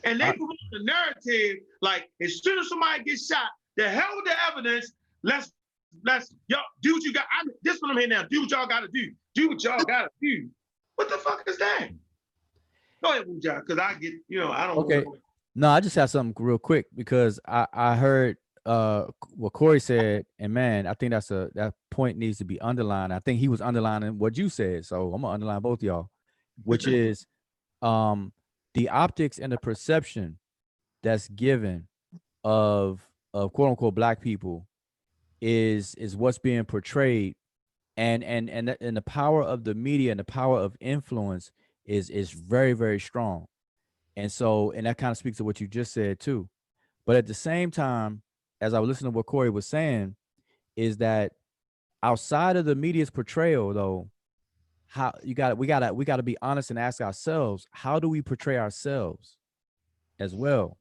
And they promote the narrative like as soon as somebody gets shot, the hell with the evidence, let's y'all do what you got. This one I'm here now. Do what y'all gotta do. Do what y'all gotta do. What the fuck is that? Go ahead, Wuja, because I get, I don't know. No, I just have something real quick because I heard what Corey said, and man, I think that point needs to be underlined. I think he was underlining what you said, so I'm gonna underline both of y'all, which is the optics and the perception that's given of quote unquote Black people is what's being portrayed, and the power of the media and the power of influence is very, very strong. And so, and that kind of speaks to what you just said too. But at the same time, as I was listening to what Corey was saying, is that outside of the media's portrayal, though, we gotta be honest and ask ourselves, how do we portray ourselves as well?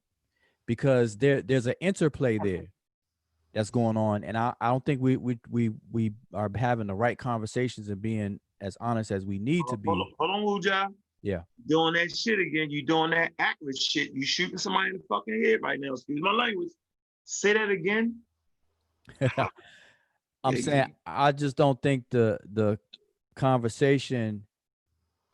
Because there's an interplay there that's going on, and I don't think we are having the right conversations and being as honest as we need to be. Hold on, Wuja. Yeah. Doing that shit again. You doing that accurate shit. You shooting somebody in the fucking head right now. Excuse my language. Say that again. I'm saying I just don't think the conversation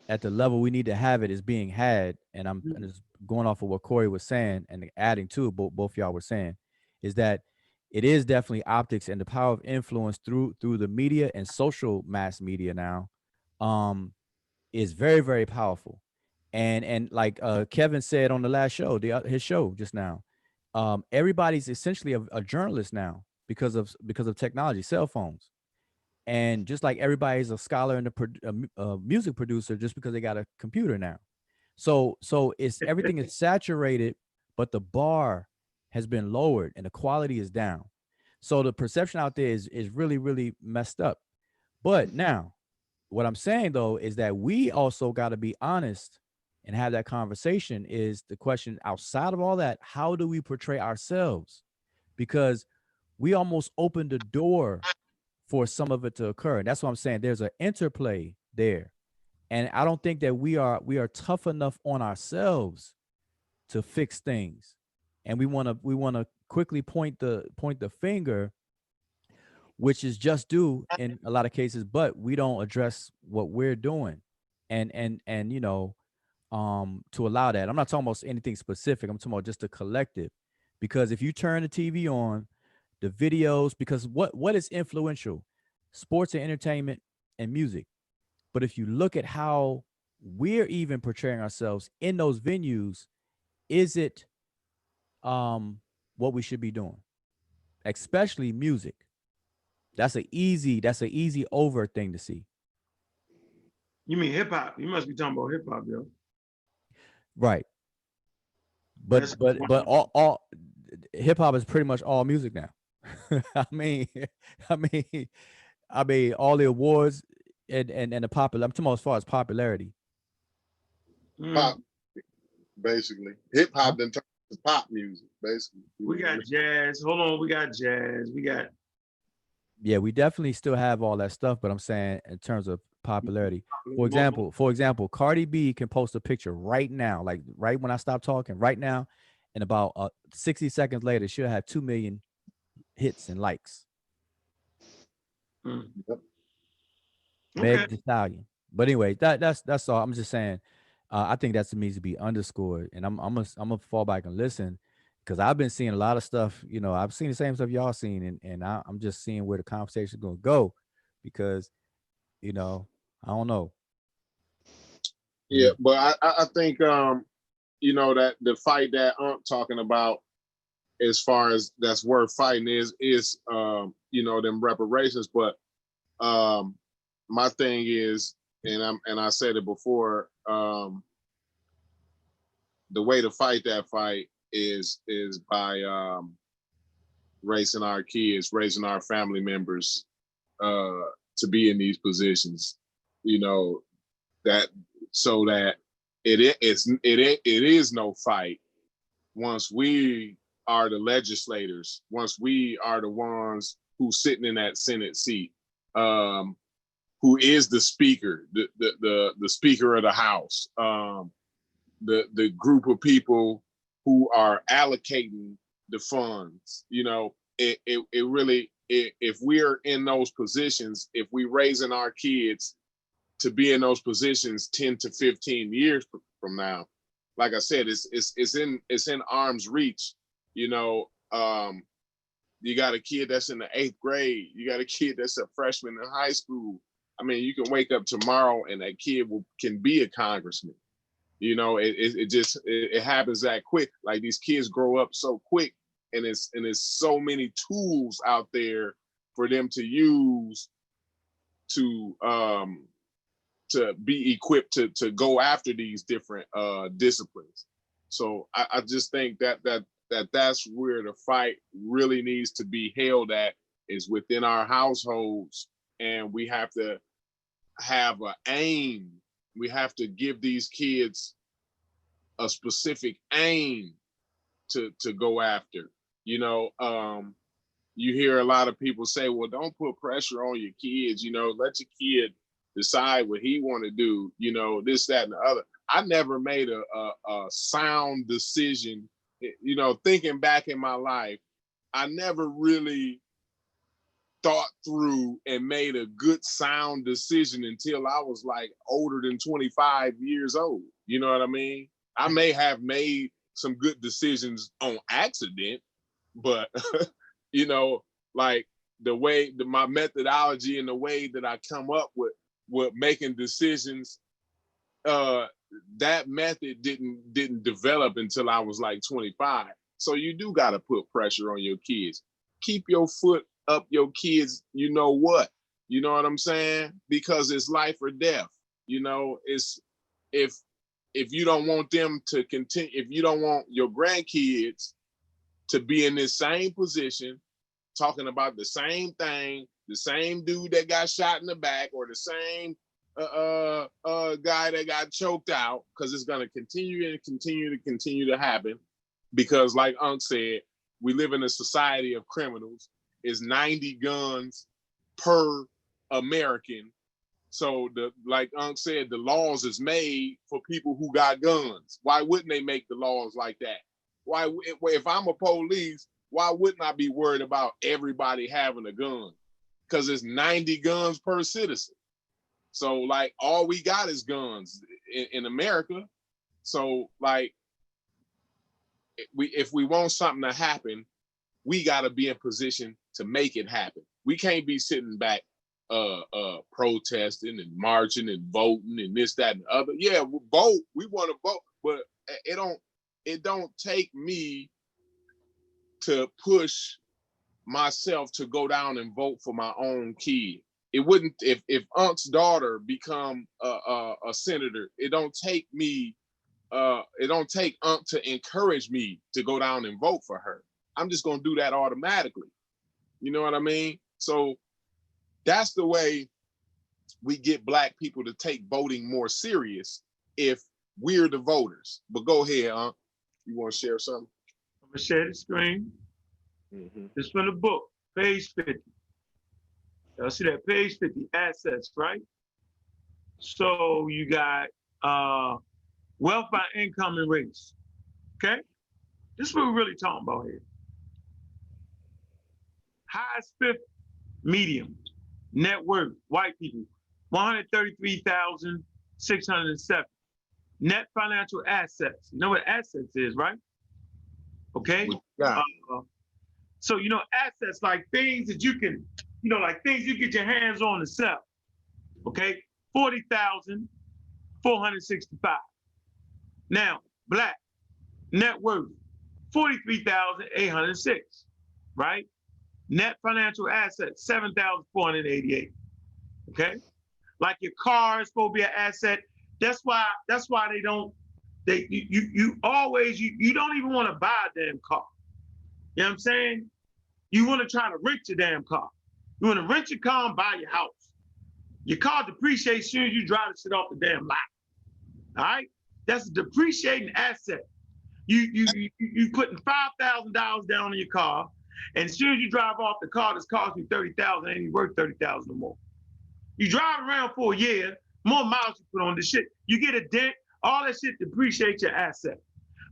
at the level we need to have it is being had. And I'm just going off of what Corey was saying and adding to it, both y'all were saying, is that it is definitely optics and the power of influence through the media and social mass media now is very, very powerful. And like Kevin said on the last show, his show just now, everybody's essentially a journalist now because of technology, cell phones. And just like everybody's a scholar and a music producer just because they got a computer now. So it's everything is saturated, but the bar has been lowered and the quality is down. So the perception out there is really, really messed up. But now, what I'm saying though is that we also got to be honest and have that conversation. Is the question outside of all that, how do we portray ourselves? Because we almost opened the door for some of it to occur. And that's what I'm saying. There's an interplay there. And I don't think that we are tough enough on ourselves to fix things. And we want to quickly point the finger, which is just due in a lot of cases, but we don't address what we're doing. And you know, to allow that. I'm not talking about anything specific. I'm talking about just the collective. Because if you turn the TV on, the videos, because what is influential? Sports and entertainment and music. But if you look at how we're even portraying ourselves in those venues, is it what we should be doing? Especially music. That's an easy over thing to see. You mean hip hop? You must be talking about hip hop, yo. Right. But all hip hop is pretty much all music now. I mean, all the awards and the popular. I'm talking about as far as popularity. Pop, basically. Hip hop then turns to pop music, basically. We got jazz. Hold on, we got jazz. We got. Yeah, we definitely still have all that stuff, but I'm saying in terms of popularity. For example, Cardi B can post a picture right now, like right when I stop talking, right now, and about 60 seconds later, she'll have 2 million hits and likes. Yep. Meg Thee Stallion. But anyway, that's all. I'm just saying, I think that needs to be underscored, and I'm gonna fall back and listen because I've been seeing a lot of stuff. You know, I've seen the same stuff y'all seen, and I'm just seeing where the conversation is gonna go because, you know, I don't know. Yeah, but I think you know, that the fight that I'm talking about, as far as that's worth fighting, is you know, them reparations. But my thing is, and I said it before, the way to fight that fight is by raising our kids, raising our family members to be in these positions, you know, that so that it is no fight once we are the legislators, once we are the ones who's sitting in that Senate seat, who is the speaker, the speaker of the House, the group of people who are allocating the funds. You know, it really, if we're in those positions, if we raising our kids to be in those positions 10 to 15 years from now, like I said, it's in arm's reach. You know, you got a kid that's in the 8th grade. You got a kid that's a freshman in high school. I mean, you can wake up tomorrow and that kid can be a congressman. You know, it just happens that quick. Like, these kids grow up so quick, and it's so many tools out there for them to use to be equipped to go after these different disciplines. So I just think that's where the fight really needs to be held at, is within our households, and we have to have an aim. We have to give these kids a specific aim to go after. You know, you hear a lot of people say, well, don't put pressure on your kids, you know, let your kid decide what he want to do, you know, this, that, and the other. I never made a sound decision, you know, thinking back in my life, I never really thought through and made a good sound decision until I was like older than 25 years old. You know what I mean? I may have made some good decisions on accident, but you know, like my methodology and the way that I come up with making decisions that method didn't develop until I was like 25. So you do got to put pressure on your kids. Keep your foot up your kids, you know what? You know what I'm saying? Because it's life or death. You know, it's if you don't want them to continue, if you don't want your grandkids to be in this same position, talking about the same thing, the same dude that got shot in the back, or the same guy that got choked out, because it's going to continue to happen. Because like Unc said, we live in a society of criminals. It's 90 guns per American. So like Unc said, the laws is made for people who got guns. Why wouldn't they make the laws like that? Why, if I'm a police, why wouldn't I be worried about everybody having a gun? Because it's 90 guns per citizen. So like all we got is guns in America. So like if we want something to happen, we got to be in position to make it happen. We can't be sitting back protesting and marching and voting and this, that, and the other. Yeah, we vote. We want to vote, but it don't take me to push myself to go down and vote for my own kid. It wouldn't, if Unc's daughter become a senator, it don't take Unc to encourage me to go down and vote for her. I'm just gonna do that automatically. You know what I mean? So that's the way we get Black people to take voting more serious, if we're the voters. But go ahead, Unc. You want to share something? I'm gonna share the screen. Mm-hmm. This from the book, page 50. Y'all see that? Page 50, assets, right? So you got wealth by income and race. Okay? This is what we're really talking about here. Highest fifth medium, net worth, white people, 133,607. Net financial assets. You know what assets is, right? Okay? Yeah. So, you know, assets like things that you can, you know, like things you get your hands on to sell. Okay? 40,465. Now, Black, net worth, 43,806, right? Net financial assets, 7,488. Okay? Like your car is supposed to be an asset. That's why they don't, you always, you don't even want to buy a damn car. You know what I'm saying? You want to try to rent your damn car. You want to rent your car and buy your house. Your car depreciates as soon as you drive the shit off the damn lot. All right? That's a depreciating asset. You putting $5,000 down on your car, and as soon as you drive off, the car that's cost you $30,000 ain't even worth $30,000 or more. You drive around for a year, more miles you put on the shit, you get a dent, all that shit depreciates your asset.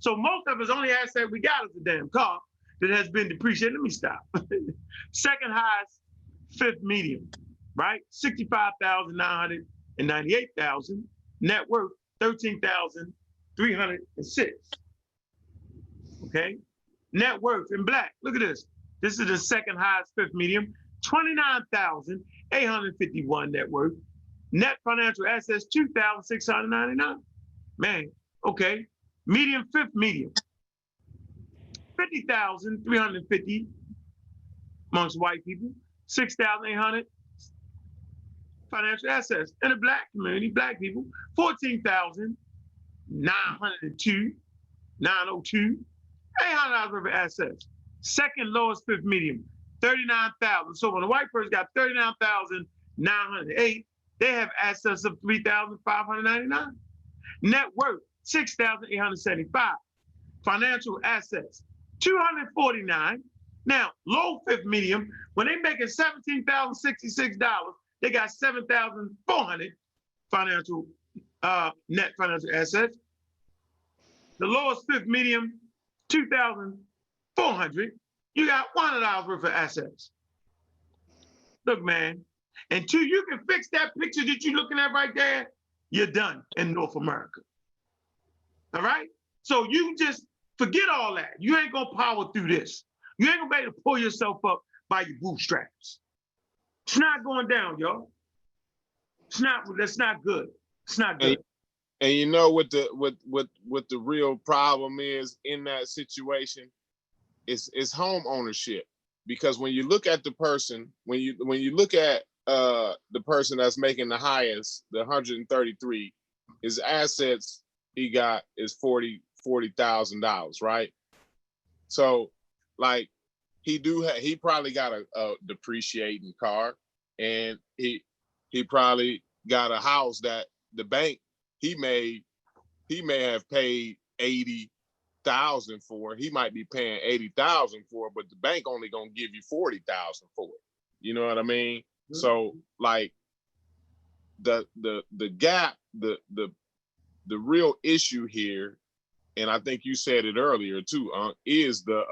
So most of us, only asset we got is a damn car that has been depreciated. Let me stop. Second highest, fifth medium, right? 65,998,000, net worth 13,306. Okay? Net worth in Black, look at this. This is the second highest fifth medium, 29,851 net worth. Net financial assets, 2,699. Man, okay. Medium, fifth medium, 50,350 amongst white people, 6,800 financial assets. In the Black community, Black people, 14,902, 902, $800 worth of assets. Second lowest fifth medium, 39,000. So when a white person got 39,908, they have assets of 3,599. Net worth, 6,875. Financial assets, 249. Now, low fifth medium, when they making $17,066, they got 7,400 financial net financial assets. The lowest fifth medium, 2,400. You got $100 worth of assets. Look, man, until you can fix that picture that you're looking at right there, you're done in North America. All right? So you just forget all that. You ain't gonna power through this. You ain't gonna be able to pull yourself up by your bootstraps. It's not going down, y'all. That's not good. It's not good. And you know what the real problem is in that situation? It's home ownership. Because when you look at the person, when you look at the person that's making the highest, the 133, his assets he got is $40,000, right? So like he probably got a depreciating car, and he probably got a house that the bank he may have paid 80,000 for. He might be paying 80,000 for, but the bank only gonna give you 40,000 for it. You know what I mean? Mm-hmm. So like the gap, the real issue here, and I think you said it earlier too, is the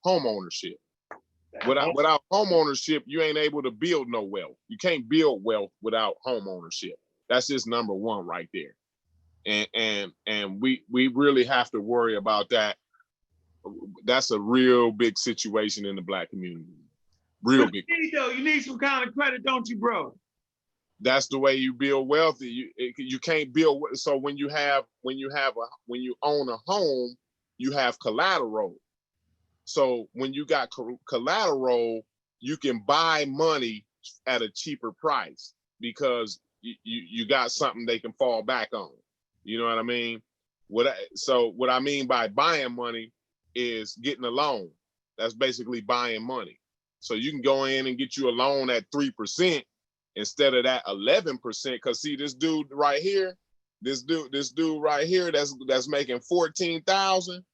home ownership. Without home ownership, you ain't able to build no wealth. You can't build wealth without home ownership. That's just number one right there. And we really have to worry about that. That's a real big situation in the Black community. Real big. You need some kind of credit, don't you, bro? That's the way you build wealth. You can't build. So when you own a home, you have collateral. So when you got collateral, you can buy money at a cheaper price because you got something they can fall back on. You know what I mean? What I mean by buying money is getting a loan. That's basically buying money. So you can go in and get you a loan at 3% instead of that 11%. Cause see this dude right here, this dude right here that's making 14,000,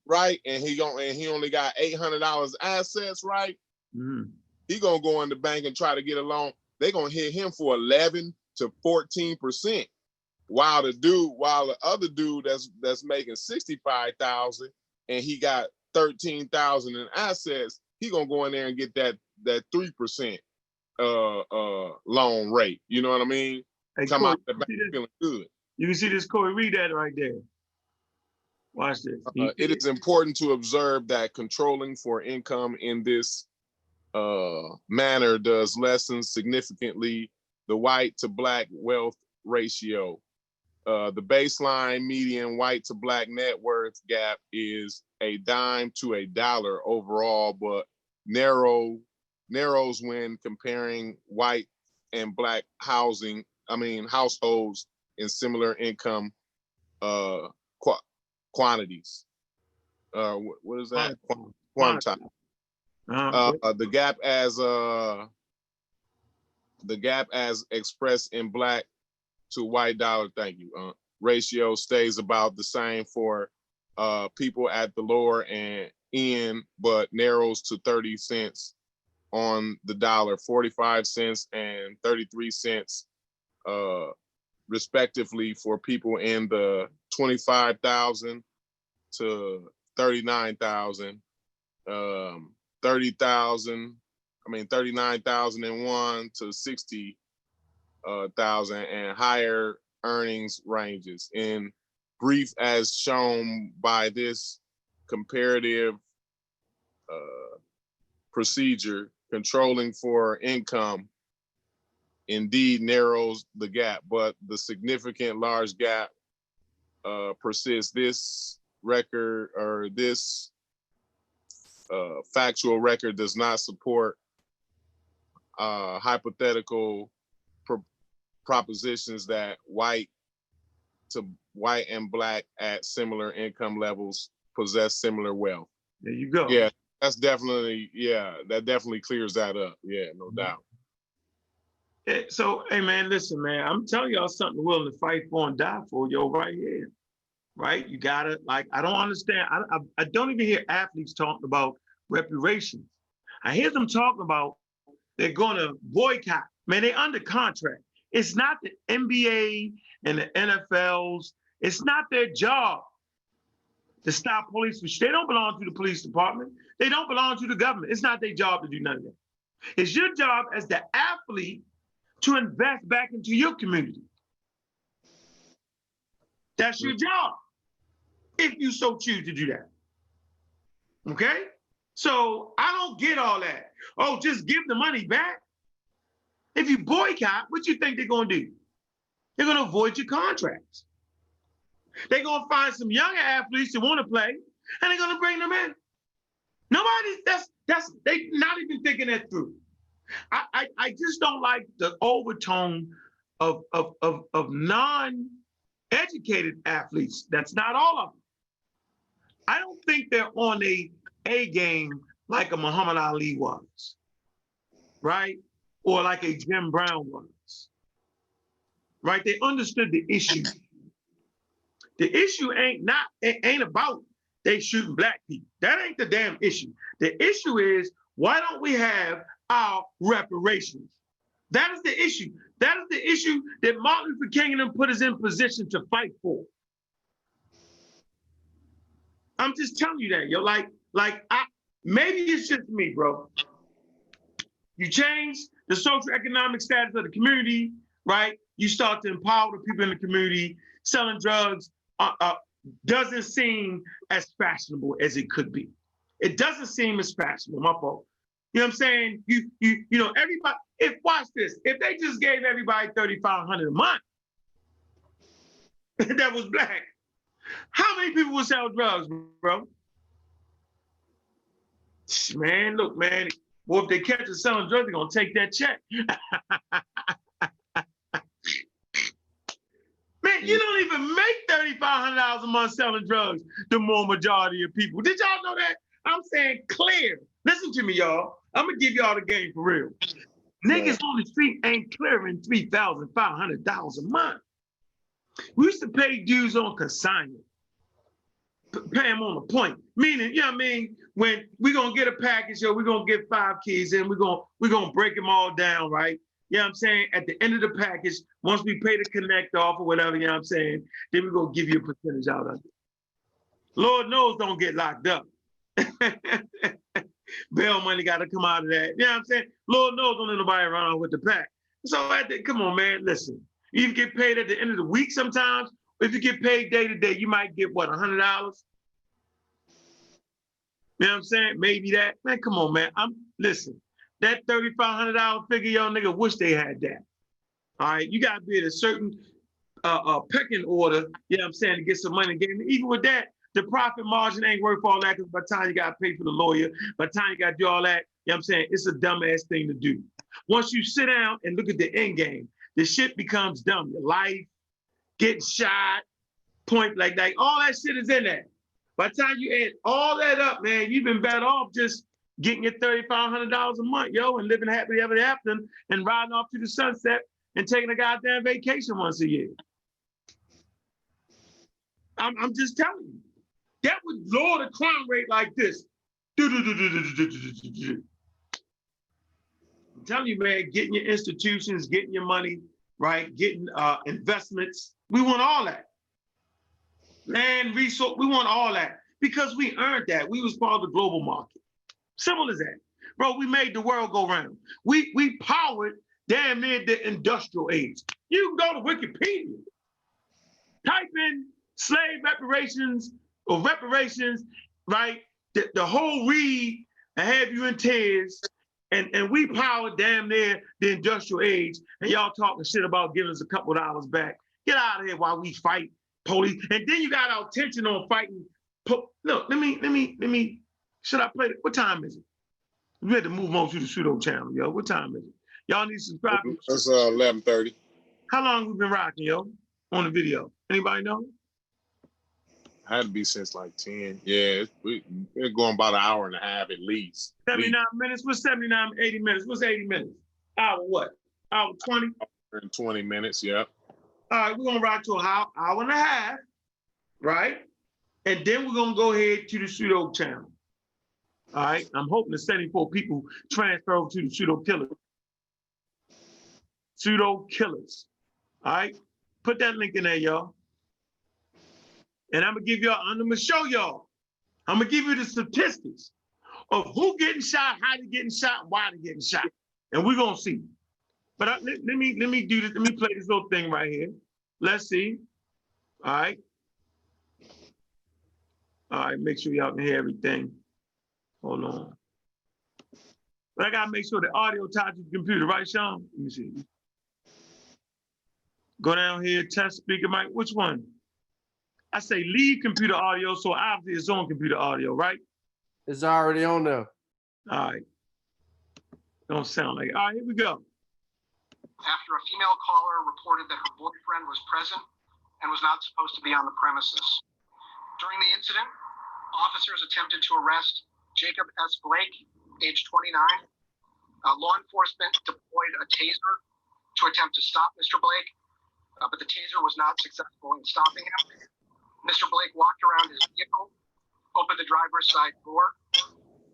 right? And he only got $800 assets, right? Mm-hmm. He gonna go in the bank and try to get a loan. They gonna hit him for 11 to 14%. While the other dude that's making 65,000 and he got 13,000 in assets, he gonna go in there and get that 3% loan rate. You know what I mean? Hey, come Corey, out the bank feeling good. You can see this, Corey. Read that right there. Watch this. It is important to observe that controlling for income in this manner does lessen significantly the white to Black wealth ratio. The baseline median white to Black net worth gap is a dime to a dollar overall, but narrows when comparing white and Black households in similar income quantities. What is that? Quantile. The gap as expressed in Black to white dollar, thank you, ratio stays about the same for people at the lower end, but narrows to 30 cents on the dollar, 45 cents and 33 cents respectively for people in the 25,000 to 39,000, 39,001 to 60,000 and higher earnings ranges. In brief, as shown by this comparative procedure, controlling for income indeed narrows the gap, but the significant large gap persists. This record or this factual record does not support hypothetical propositions that white and Black at similar income levels possess similar wealth. There you go. Yeah, that definitely clears that up. Yeah, no doubt. So, hey man, listen, man, I'm telling y'all something willing to fight for and die for, yo, right here. Right? You gotta, like, I don't understand. I don't even hear athletes talking about reparations. I hear them talking about they're gonna boycott. Man, they're under contract. It's not the NBA and the NFLs. It's not their job to stop police. They don't belong to the police department. They don't belong to the government. It's not their job to do none of that. It's your job as the athlete to invest back into your community. That's your job, if you so choose to do that. Okay? So I don't get all that. Oh, just give the money back. If you boycott, what you think they're gonna do? They're going to avoid your contracts. They're going to find some younger athletes that want to play, and they're going to bring them in. They not even thinking that through. I just don't like the overtone of non-educated athletes. That's not all of them. I don't think they're on a game like a Muhammad Ali was, right? Or like a Jim Brown was, right? They understood the issue. The issue ain't about they shooting black people. That ain't the damn issue. The issue is, why don't we have our reparations? That is the issue. That is the issue that Martin Luther King and them put us in position to fight for. I'm just telling you that, yo. Maybe it's just me, bro. You change the socioeconomic status of the community, right? You start to empower the people in the community. Selling drugs doesn't seem as fashionable as it could be. It doesn't seem as fashionable, my fault. You know what I'm saying? You know, everybody, watch this. If they just gave everybody $3,500 a month that was black, how many people would sell drugs, bro? Man, look, man. Well, if they catch us selling drugs, they're gonna take that check. Man, you don't even make $3,500 a month selling drugs, the more majority of people. Did y'all know that? I'm saying clear. Listen to me, y'all. I'm gonna give y'all the game for real. Niggas on the street ain't clearing $3,500 a month. We used to pay dues on consignment, pay them on the point. Meaning, you know what I mean? When we're gonna get a package, yo, we're gonna get 5 keys in, we're gonna break them all down, right? You know what I'm saying? At the end of the package, once we pay the connect off or whatever, you know what I'm saying? Then we're gonna give you a percentage out of it. Lord knows don't get locked up. Bail money got to come out of that. You know what I'm saying? Lord knows don't let nobody run out with the pack. So come on, man, listen. You get paid at the end of the week sometimes. If you get paid day to day, you might get, what, $100? You know what I'm saying? Maybe that. Man, come on, man. Listen, that $3,500 figure, y'all nigga wish they had that. All right, you got to be at a certain pecking order, you know what I'm saying, to get some money. Even with that, the profit margin ain't worth all that, because by the time you got to pay for the lawyer, by the time you got to do all that, you know what I'm saying, it's a dumbass thing to do. Once you sit down and look at the end game, the shit becomes dumb. Your life, getting shot, point blank, like all that shit is in there. By the time you add all that up, man, you've been better off just getting your $3,500 a month, yo, and living happily ever after and riding off to the sunset and taking a goddamn vacation once a year. I'm just telling you. That would lower the crime rate like this. I'm telling you, man, getting your institutions, getting your money, right? Getting investments. We want all that. Land, resource, we want all that because we earned that. We was part of the global market. Simple as that. Bro, we made the world go round. We powered damn near the industrial age. You can go to Wikipedia, type in slave reparations or reparations, right? The whole read and have you in tears. And we powered damn near the industrial age. And y'all talking shit about giving us a couple of dollars back. Get out of here while we fight police. And then you got our attention on fighting. Look, let me, should I play it? What time is it? We had to move on to the pseudo channel, yo. What time is it? Y'all need to subscribe. It's 11:30. How long we been rocking, yo, on the video? Anybody know? Had to be since like 10. Yeah, we're going about an hour and a half at least. 79 minutes? What's 79, 80 minutes? What's 80 minutes? Hour what? Hour 20? 20 minutes, yeah. All right, we're gonna rock to an hour and a half, right? And then we're gonna go ahead to the pseudo channel. All right, I'm hoping the 74 people transfer over to the pseudo killers. Pseudo killers. All right, put that link in there, y'all. And I'm gonna show y'all. I'm gonna give you the statistics of who getting shot, how they getting shot, why they getting shot, and we're gonna see. But let me do this. Let me play this little thing right here. Let's see. All right. All right. Make sure y'all can hear everything. Hold on. But I gotta make sure the audio ties to the computer, right, Sean? Let me see. Go down here, test speaker mic. Which one? I say leave computer audio, so obviously it's on computer audio, right? It's already on there. All right. Don't sound like it. All right, here we go. After a female caller reported that her boyfriend was present and was not supposed to be on the premises. During the incident, officers attempted to arrest Jacob S. Blake, age 29. Law enforcement deployed a taser to attempt to stop Mr. Blake, but the taser was not successful in stopping him. Mr. Blake walked around his vehicle, opened the driver's side door,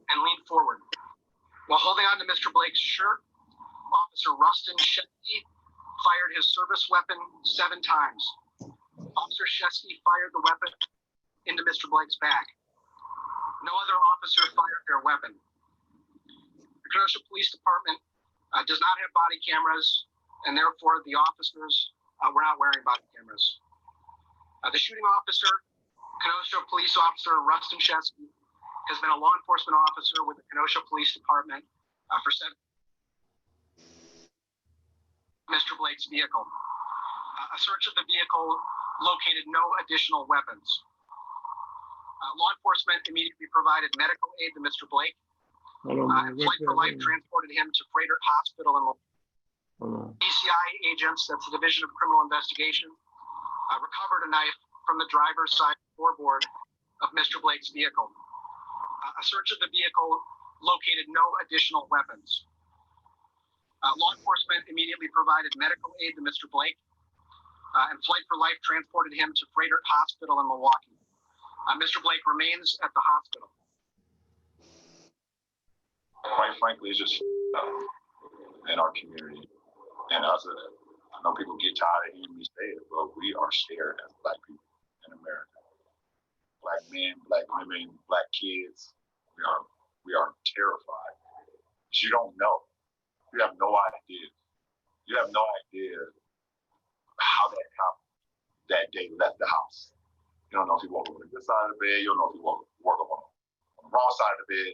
and leaned forward. While holding on to Mr. Blake's shirt, Officer Rustin Shesky fired his service weapon 7 times. Officer Shesky fired the weapon into Mr. Blake's back. No other officer fired their weapon. The Kenosha Police Department does not have body cameras, and therefore the officers were not wearing body cameras. The shooting officer, Kenosha Police Officer Rustin Shesky, has been a law enforcement officer with the Kenosha Police Department for 7 Mr. Blake's vehicle. A search of the vehicle located no additional weapons. Law enforcement immediately provided medical aid to Mr. Blake. And Flight for Life transported him to Freighter Hospital in DCI agents, that's the Division of Criminal Investigation, recovered a knife from the driver's side floorboard of Mr. Blake's vehicle. A search of the vehicle located no additional weapons. Law enforcement immediately provided medical aid to Mr. Blake, and Flight for Life transported him to Freighter Hospital in Milwaukee. Mr. Blake remains at the hospital. Quite frankly, it's just in our community. And us, I know people get tired of hearing me say it, but we are scared as Black people in America. Black men, Black women, Black kids, we are terrified. You don't know. You have no idea. You have no idea how that cop that day left the house. You don't know if he woke up on the good side of the bed. You don't know if he woke up on the wrong side of the bed.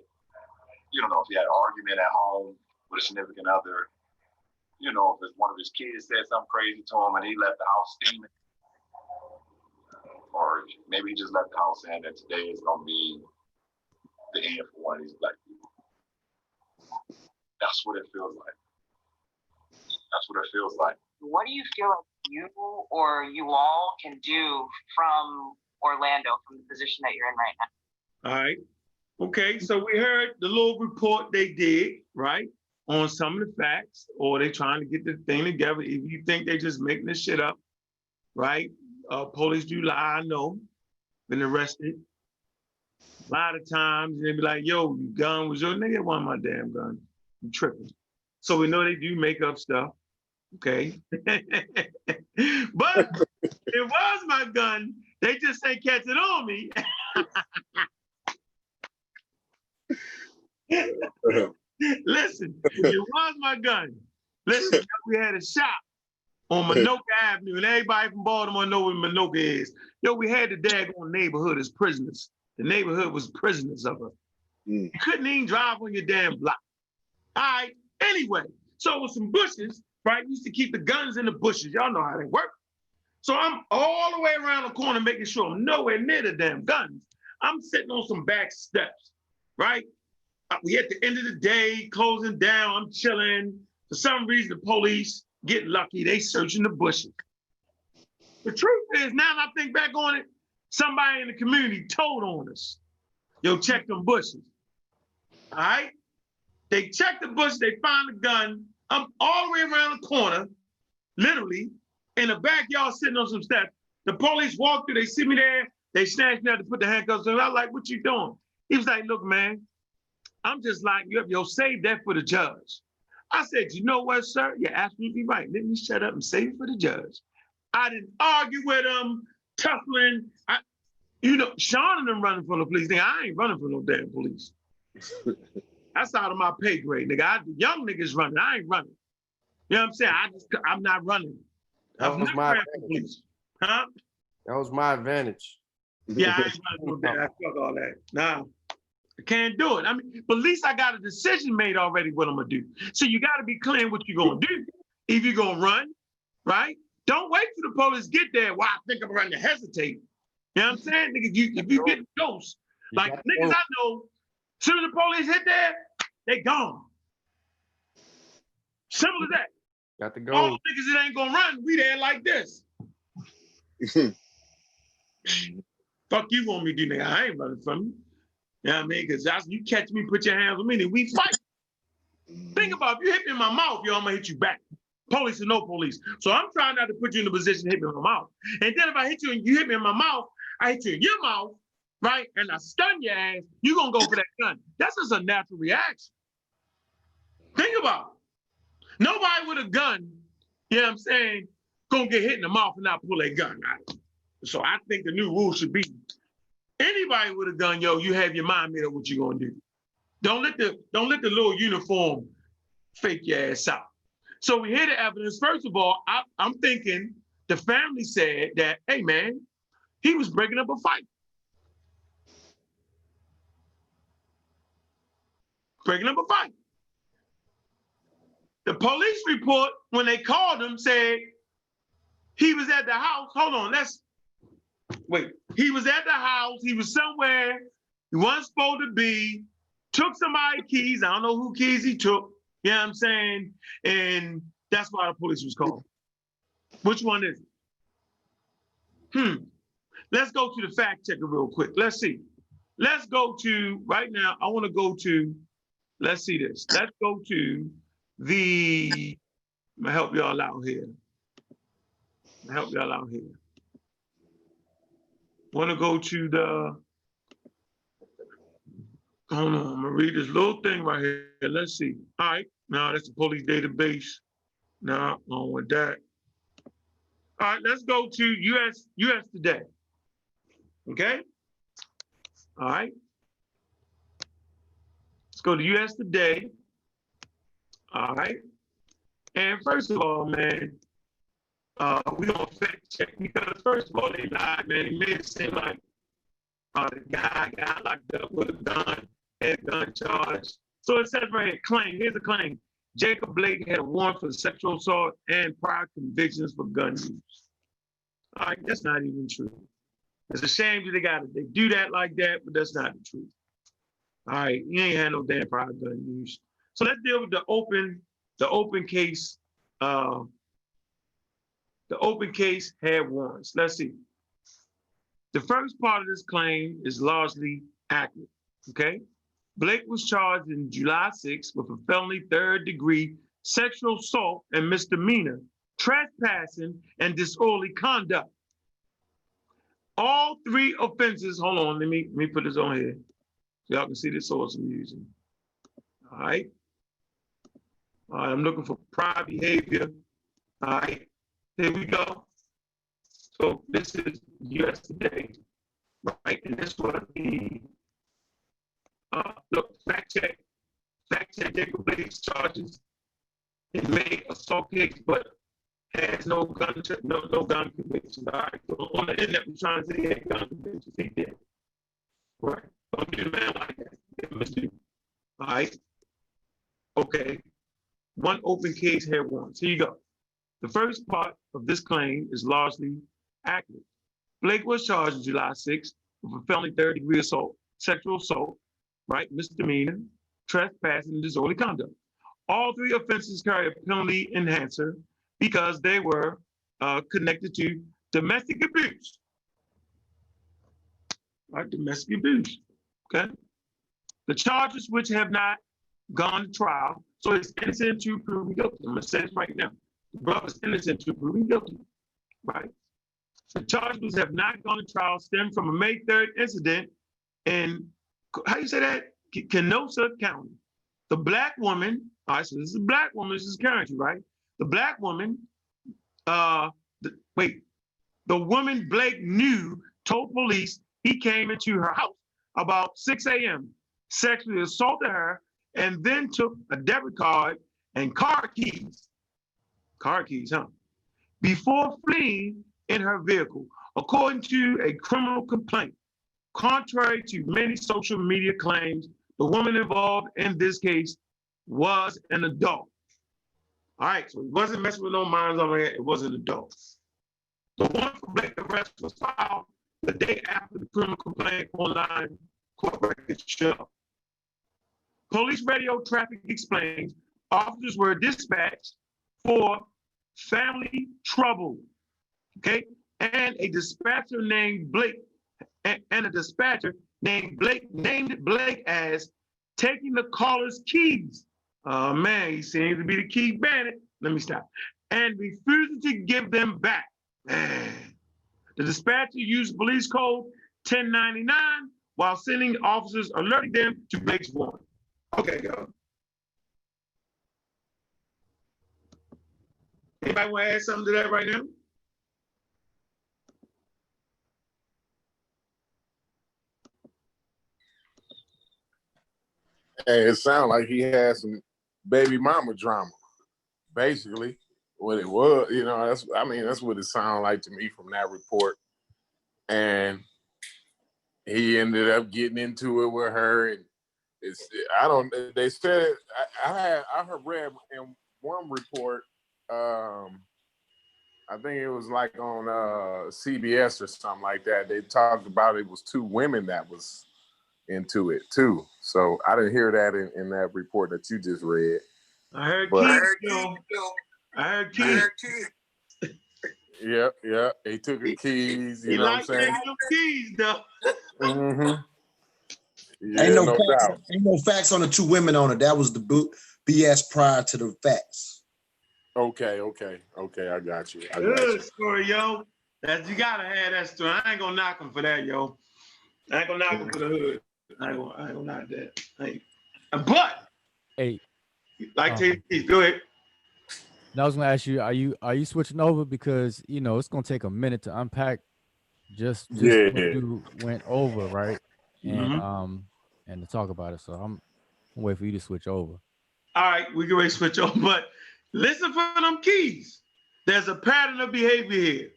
You don't know if he had an argument at home with a significant other. You know, if one of his kids said something crazy to him and he left the house steaming. Or maybe he just left the house saying that today is going to be the end for one of these Black people. That's what it feels like. That's what it feels like. What do you feel like you or you all can do from Orlando, from the position that you're in right now? All right. Okay, so we heard the little report they did, right, on some of the facts, or they trying to get the thing together. If you think they just making this shit up, right? Police do lie, I know, been arrested. A lot of times they be like, yo, your gun was your nigga, want my damn gun. You tripping. So we know they do make up stuff, okay? But it was my gun. They just ain't catch it on me. Listen, it was my gun. Listen, we had a shop on Minoka Avenue, and everybody from Baltimore know where Minoka is. Yo, we had the daggone neighborhood as prisoners. The neighborhood was prisoners of us. You couldn't even drive on your damn block. All right, anyway, so with some bushes, right, we used to keep the guns in the bushes. Y'all know how they work. So I'm all the way around the corner making sure I'm nowhere near the damn guns. I'm sitting on some back steps, right? We at the end of the day, closing down, I'm chilling. For some reason, the police get lucky. They searching the bushes. The truth is, now that I think back on it, somebody in the community told on us. Yo, check them bushes. All right? They check the bush, they find the gun. I'm all the way around the corner, literally, in the backyard sitting on some steps. The police walk through, they see me there, they snatch me out to put the handcuffs on. I was like, what you doing? He was like, look, man, I'm just like, yo, save that for the judge. I said, you know what, sir? You're absolutely right. Let me shut up and save it for the judge. I didn't argue with him, tussling. Sean and them running from the police. Nigga, I ain't running from no damn police. That's out of my pay grade, nigga. Young niggas running. I ain't running. You know what I'm saying? I'm not running. That was my advantage. Huh? That was my advantage. Yeah, I ain't running no damn. Fuck all that. Nah. I can't do it. I mean, but at least I got a decision made already what I'm gonna do. So you gotta be clear what you're gonna do. If you're gonna run, right? Don't wait till the police get there. Well, I think I'm running to hesitate. You know what I'm saying? Nigga, if you get close, like niggas I know, as soon as the police hit there, they gone. Simple as that. Got to go. All the niggas that ain't gonna run, we there like this. Fuck you want me to do, nigga? I ain't running from you. You know what I mean? Because you catch me, put your hands on me, then we fight. Think about it. If you hit me in my mouth, yo, I'm gonna hit you back. Police or no police. So I'm trying not to put you in a position to hit me in my mouth. And then if I hit you and you hit me in my mouth, I hit you in your mouth, right? And I stun your ass, you're gonna go for that gun. That's just a natural reaction. Think about it. Nobody with a gun, you know what I'm saying, gonna get hit in the mouth and not pull a gun out. So I think the new rule should be anybody with a gun, yo, you have your mind made up what you're gonna do. Don't let the little uniform fake your ass out. So we hear the evidence. First of all, I'm thinking the family said that, hey man, he was breaking up a fight. Breaking up a fight. The police report, when they called him, said he was at the house. Hold on, wait. He was at the house. He was somewhere he wasn't supposed to be. Took somebody's keys. I don't know who keys he took. You know what I'm saying? And that's why the police was called. Which one is it? Let's go to the fact checker real quick. Let's see. Let's go to, right now, I want to go to, let's see this. Let's go to I'm going to help y'all out here. Want to go to the, hold on, I'm going to read this little thing right here. Let's see. All right, now that's the police database. Now, on with that. All right, let's go to US Today. Okay? All right. Let's go to US Today. All right. And first of all, man, we don't fact check because first of all, they lied, man. They made it seem like the guy got locked up with a gun, had a gun charge. So it says right here, claim, here's a claim. Jacob Blake had a warrant for sexual assault and prior convictions for gun use. All right, that's not even true. It's a shame that they do that like that, but that's not the truth. All right, he ain't had no damn prior gun use. So let's deal with the open case. The open case had warrants. Let's see. The first part of this claim is largely accurate, okay? Blake was charged in July 6 with a felony third-degree sexual assault and misdemeanor, trespassing, and disorderly conduct. All three offenses, hold on, let me put this on here so y'all can see the source I'm using. All right. I'm looking for prior behavior. All right, here we go. So this is US Today, right? And this was the, look, fact check Jacob Blake's charges. It made assault case, but has no gun conviction. All right, so on the internet, we're trying to say he had gun convictions. He did. Right, don't do the man like that. All right, okay. One open case had warrants. Here you go. The first part of this claim is largely accurate. Blake was charged in July 6 with a felony third-degree assault, sexual assault, right, misdemeanor, trespassing, and disorderly conduct. All three offenses carry a penalty enhancer because they were connected to domestic abuse. Right, domestic abuse, okay? The charges which have not gone to trial, so it's innocent to proven guilty. I'm gonna say this right now. The brother's innocent to proven guilty, right? The charges have not gone to trial stem from a May 3rd incident in, how you say that? Kenosha County. The black woman, all right, so this is a black woman, this is county, right? The black woman, the woman Blake knew told police he came into her house about 6 a.m., sexually assaulted her, and then took a debit card and car keys, before fleeing in her vehicle, according to a criminal complaint. Contrary to many social media claims, the woman involved in this case was an adult. All right, so he wasn't messing with no minds over here, it was an adult. The warrant for Blake's arrest was filed the day after the criminal complaint online court records show. Police radio traffic explains officers were dispatched for family trouble, okay? And a dispatcher named Blake, and a dispatcher named Blake as taking the caller's keys. Oh man, he seems to be the key bandit. Let me stop. And refusing to give them back. Man. The dispatcher used police code 1099 while sending officers alerting them to Blake's warrant. Okay, go. Anybody want to add something to that right now? Hey, it sounds like he had some baby mama drama. Basically, what it was, that's what it sounded like to me from that report. And he ended up getting into it with her, and they said I read in one report, I think it was like on CBS or something like that. They talked about it was two women that was into it too. So I didn't hear that in that report that you just read. I heard Keith. I heard Keith. Yeah. He took her keys. You know what I'm saying? Keys, though. Mm-hmm. Yeah, ain't no doubt. Ain't no facts on the two women on it. That was the BS prior to the facts. Okay. I got you. Good story, yo. You gotta have that story. I ain't gonna knock him for that, yo. I ain't gonna knock him for the hood. I ain't gonna knock that. But hey, go ahead. Now I was gonna ask you, are you switching over, because it's gonna take a minute to unpack just what you went over, right? And and to talk about it. So I'm gonna wait for you to switch over. All right, we can switch over, but listen for them keys. There's a pattern of behavior here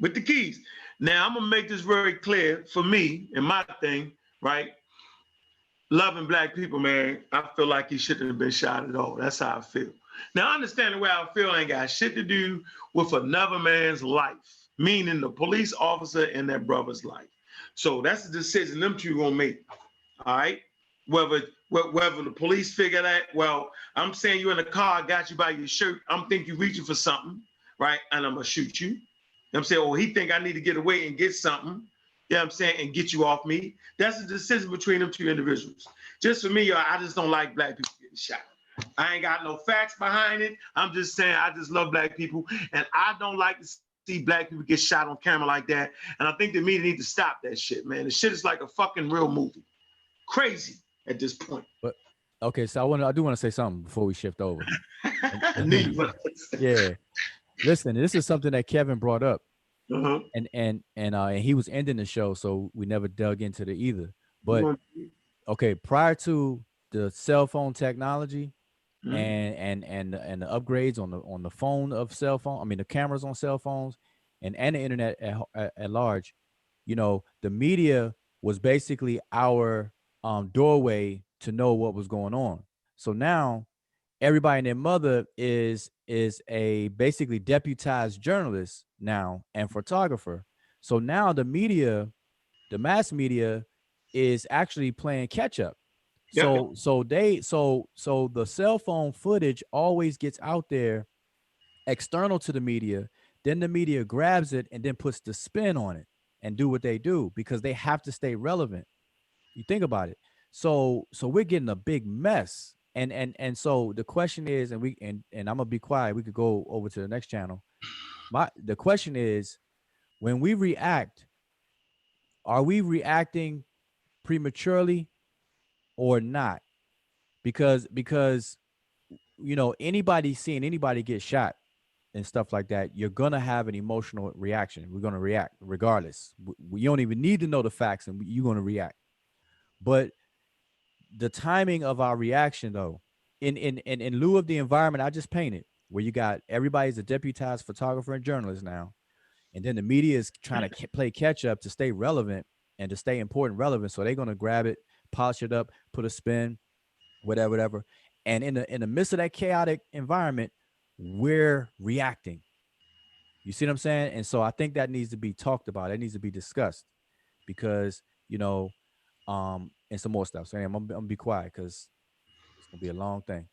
with the keys. Now I'm gonna make this very clear for me and my thing, right? Loving black people, man, I feel like he shouldn't have been shot at all. That's how I feel. Now, understand the way I feel ain't got shit to do with another man's life, meaning the police officer and their brother's life. So that's a decision them two gonna make, all right? Whether the police figure that, well, I'm saying you in the car, I got you by your shirt, I'm think you reaching for something, right? And I'm gonna shoot you. I'm saying, oh, he think I need to get away and get something, you know what I'm saying, and get you off me. That's a decision between them two individuals. Just for me, I just don't like black people getting shot. I ain't got no facts behind it. I'm just saying I just love black people, and I don't like to see black people get shot on camera like that. And I think the media need to stop that shit, man. The shit is like a fucking real movie. Crazy at this point. But okay, so I do want to say something before we shift over. Yeah. Listen, this is something that Kevin brought up. And he was ending the show, so we never dug into the either. But okay, prior to the cell phone technology and the upgrades on the phone of cell phone, I mean the cameras on cell phones and the internet at large, the media was basically our doorway to know what was going on. So now everybody and their mother is a basically deputized journalist now and photographer. So now the media, the mass media, is actually playing catch up. So the cell phone footage always gets out there external to the media. Then the media grabs it and then puts the spin on it and do what they do because they have to stay relevant. You think about it. So we're getting a big mess. And so the question is, and I'm gonna be quiet. We could go over to the next channel. The question is, when we react, are we reacting prematurely or not? Because anybody seeing anybody get shot and stuff like that, you're gonna have an emotional reaction. We're gonna react regardless. You don't even need to know the facts, and you're gonna react. But the timing of our reaction, though, in lieu of the environment I just painted, where you got everybody's a deputized photographer and journalist now, and then the media is trying to play catch up to stay relevant and to stay important relevant. So they're gonna grab it, polish it up, put a spin, whatever. And in the midst of that chaotic environment, we're reacting. You see what I'm saying? And so I think that needs to be talked about. That needs to be discussed because, you know, and some more stuff. So I'm gonna be quiet because it's gonna be a long thing.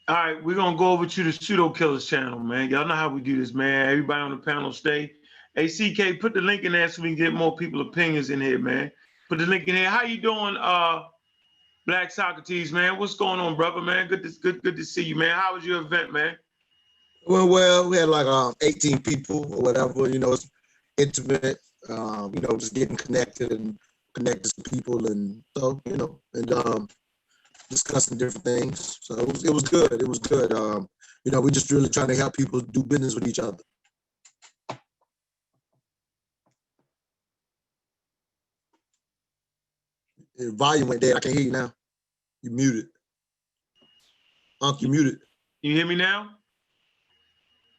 All right, we're gonna go over to the Pseudo Killers channel, man. Y'all know how we do this, man. Everybody on the panel stay. Hey, CK, put the link in there so we can get more people opinions in here, man. Put the link in here. How you doing, Black Socrates, man? What's going on, brother, man? Good to see you, man. How was your event, man? Well, we had like 18 people or whatever. You know, it's intimate. You know, just getting connected and connected to people, and so you know, and discussing different things. So it was good. It was good. You know, we're just really trying to help people do business with each other. The volume went dead. I can't hear you now. You muted. Unc, you muted. You hear me now?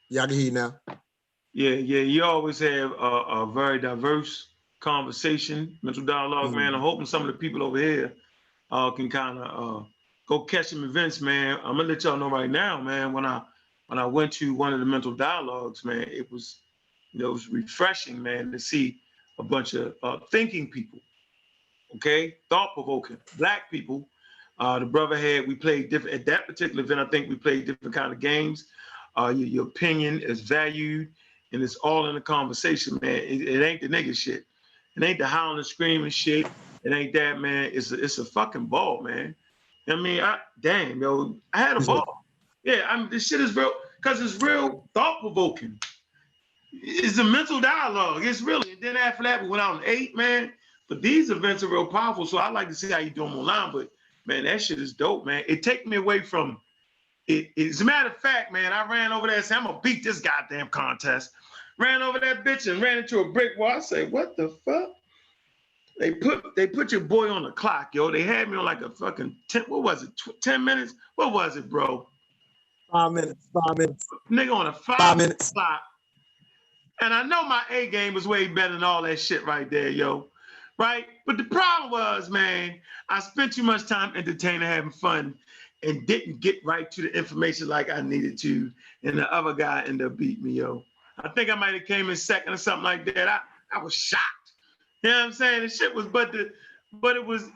Yeah, I can hear you now. Yeah. You always have a very diverse conversation, mental dialogue, man. I'm hoping some of the people over here can kind of go catch some events, man. I'm gonna let y'all know right now, man. When I went to one of the mental dialogues, man, it was refreshing, man, to see a bunch of thinking people, okay, thought-provoking Black people. The brother we played different at that particular event. I think we played different kind of games. Your opinion is valued, and it's all in the conversation, man. It ain't the nigga shit. It ain't the howling, screaming shit. It ain't that, man. It's a fucking ball, man. I mean, damn, yo, I had a ball. Yeah, I mean, this shit is real, because it's real thought-provoking. It's a mental dialogue. It's really, and then after that, we went out and ate, man. But these events are real powerful, so I like to see how you do them online. But, man, that shit is dope, man. It take me away from it. As a matter of fact, man, I ran over there and said, I'm going to beat this goddamn contest. Ran over that bitch and ran into a brick wall. I say, what the fuck? They put your boy on the clock, yo. They had me on like a fucking 10, what was it, 10 minutes? What was it, bro? 5 minutes. 5 minutes. Nigga on a 5 minute clock. And I know my A game was way better than all that shit right there, yo. Right? But the problem was, man, I spent too much time entertaining, having fun, and didn't get right to the information like I needed to. And the other guy ended up beating me, yo. I think I might have came in second or something like that. I was shocked. You know what I'm saying? The shit was, but it was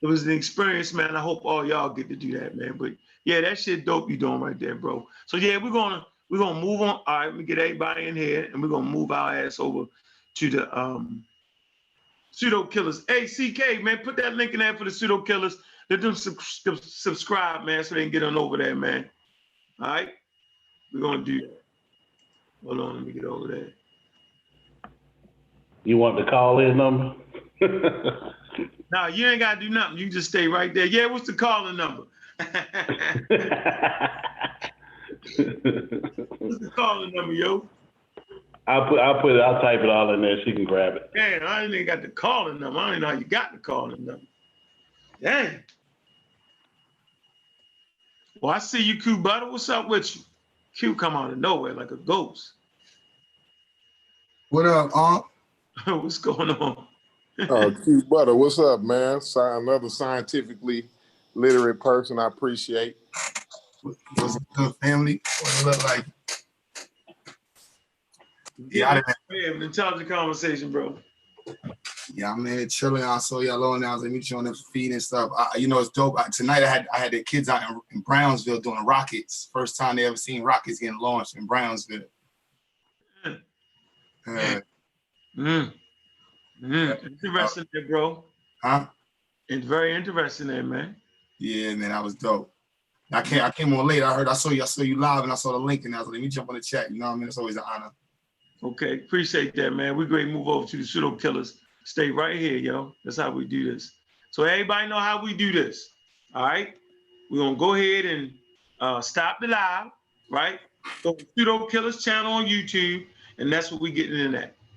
an experience, man. I hope all y'all get to do that, man. But yeah, that shit dope you doing right there, bro. So yeah, we're gonna move on. All right, let me get everybody in here, and we're gonna move our ass over to the Pseudo Killers. Hey, CK, man, put that link in there for the Pseudo Killers. Let them subscribe, man, so they can get on over there, man. All right, we're gonna do that. Hold on, let me get over there. You want to call his number? No, you ain't got to do nothing. You can just stay right there. Yeah, what's the calling number? What's the calling number, yo? I'll type it all in there. She can grab it. Damn, I ain't even got the calling number. I don't even know how you got the calling number. Damn. Well, I see you, Q Butter. What's up with you? Q come out of nowhere like a ghost. What up, Unc? What's going on? Q Butter, what's up, man? Another scientifically literate person I appreciate. What's good, family? What it look like? Yeah, we have an intelligent conversation, bro. Yeah, I'm here chilling. I saw y'all on now. I was like, meet you on the feed and stuff. You know, it's dope. Tonight I had the kids out in Brownsville doing rockets. First time they ever seen rockets getting launched in Brownsville. Interesting there, bro. Huh? It's very interesting there, man. Yeah, man, that was dope. I came on late. I saw you live, and I saw the link, and I was like, let me jump on the chat. You know what I mean? It's always an honor. Okay, appreciate that, man. We're going to move over to the Pseudo Killers. Stay right here, yo. That's how we do this. So everybody know how we do this, all right? We're going to go ahead and stop the live, right? Go to Pseudo Killers channel on YouTube, and that's what we're getting in that.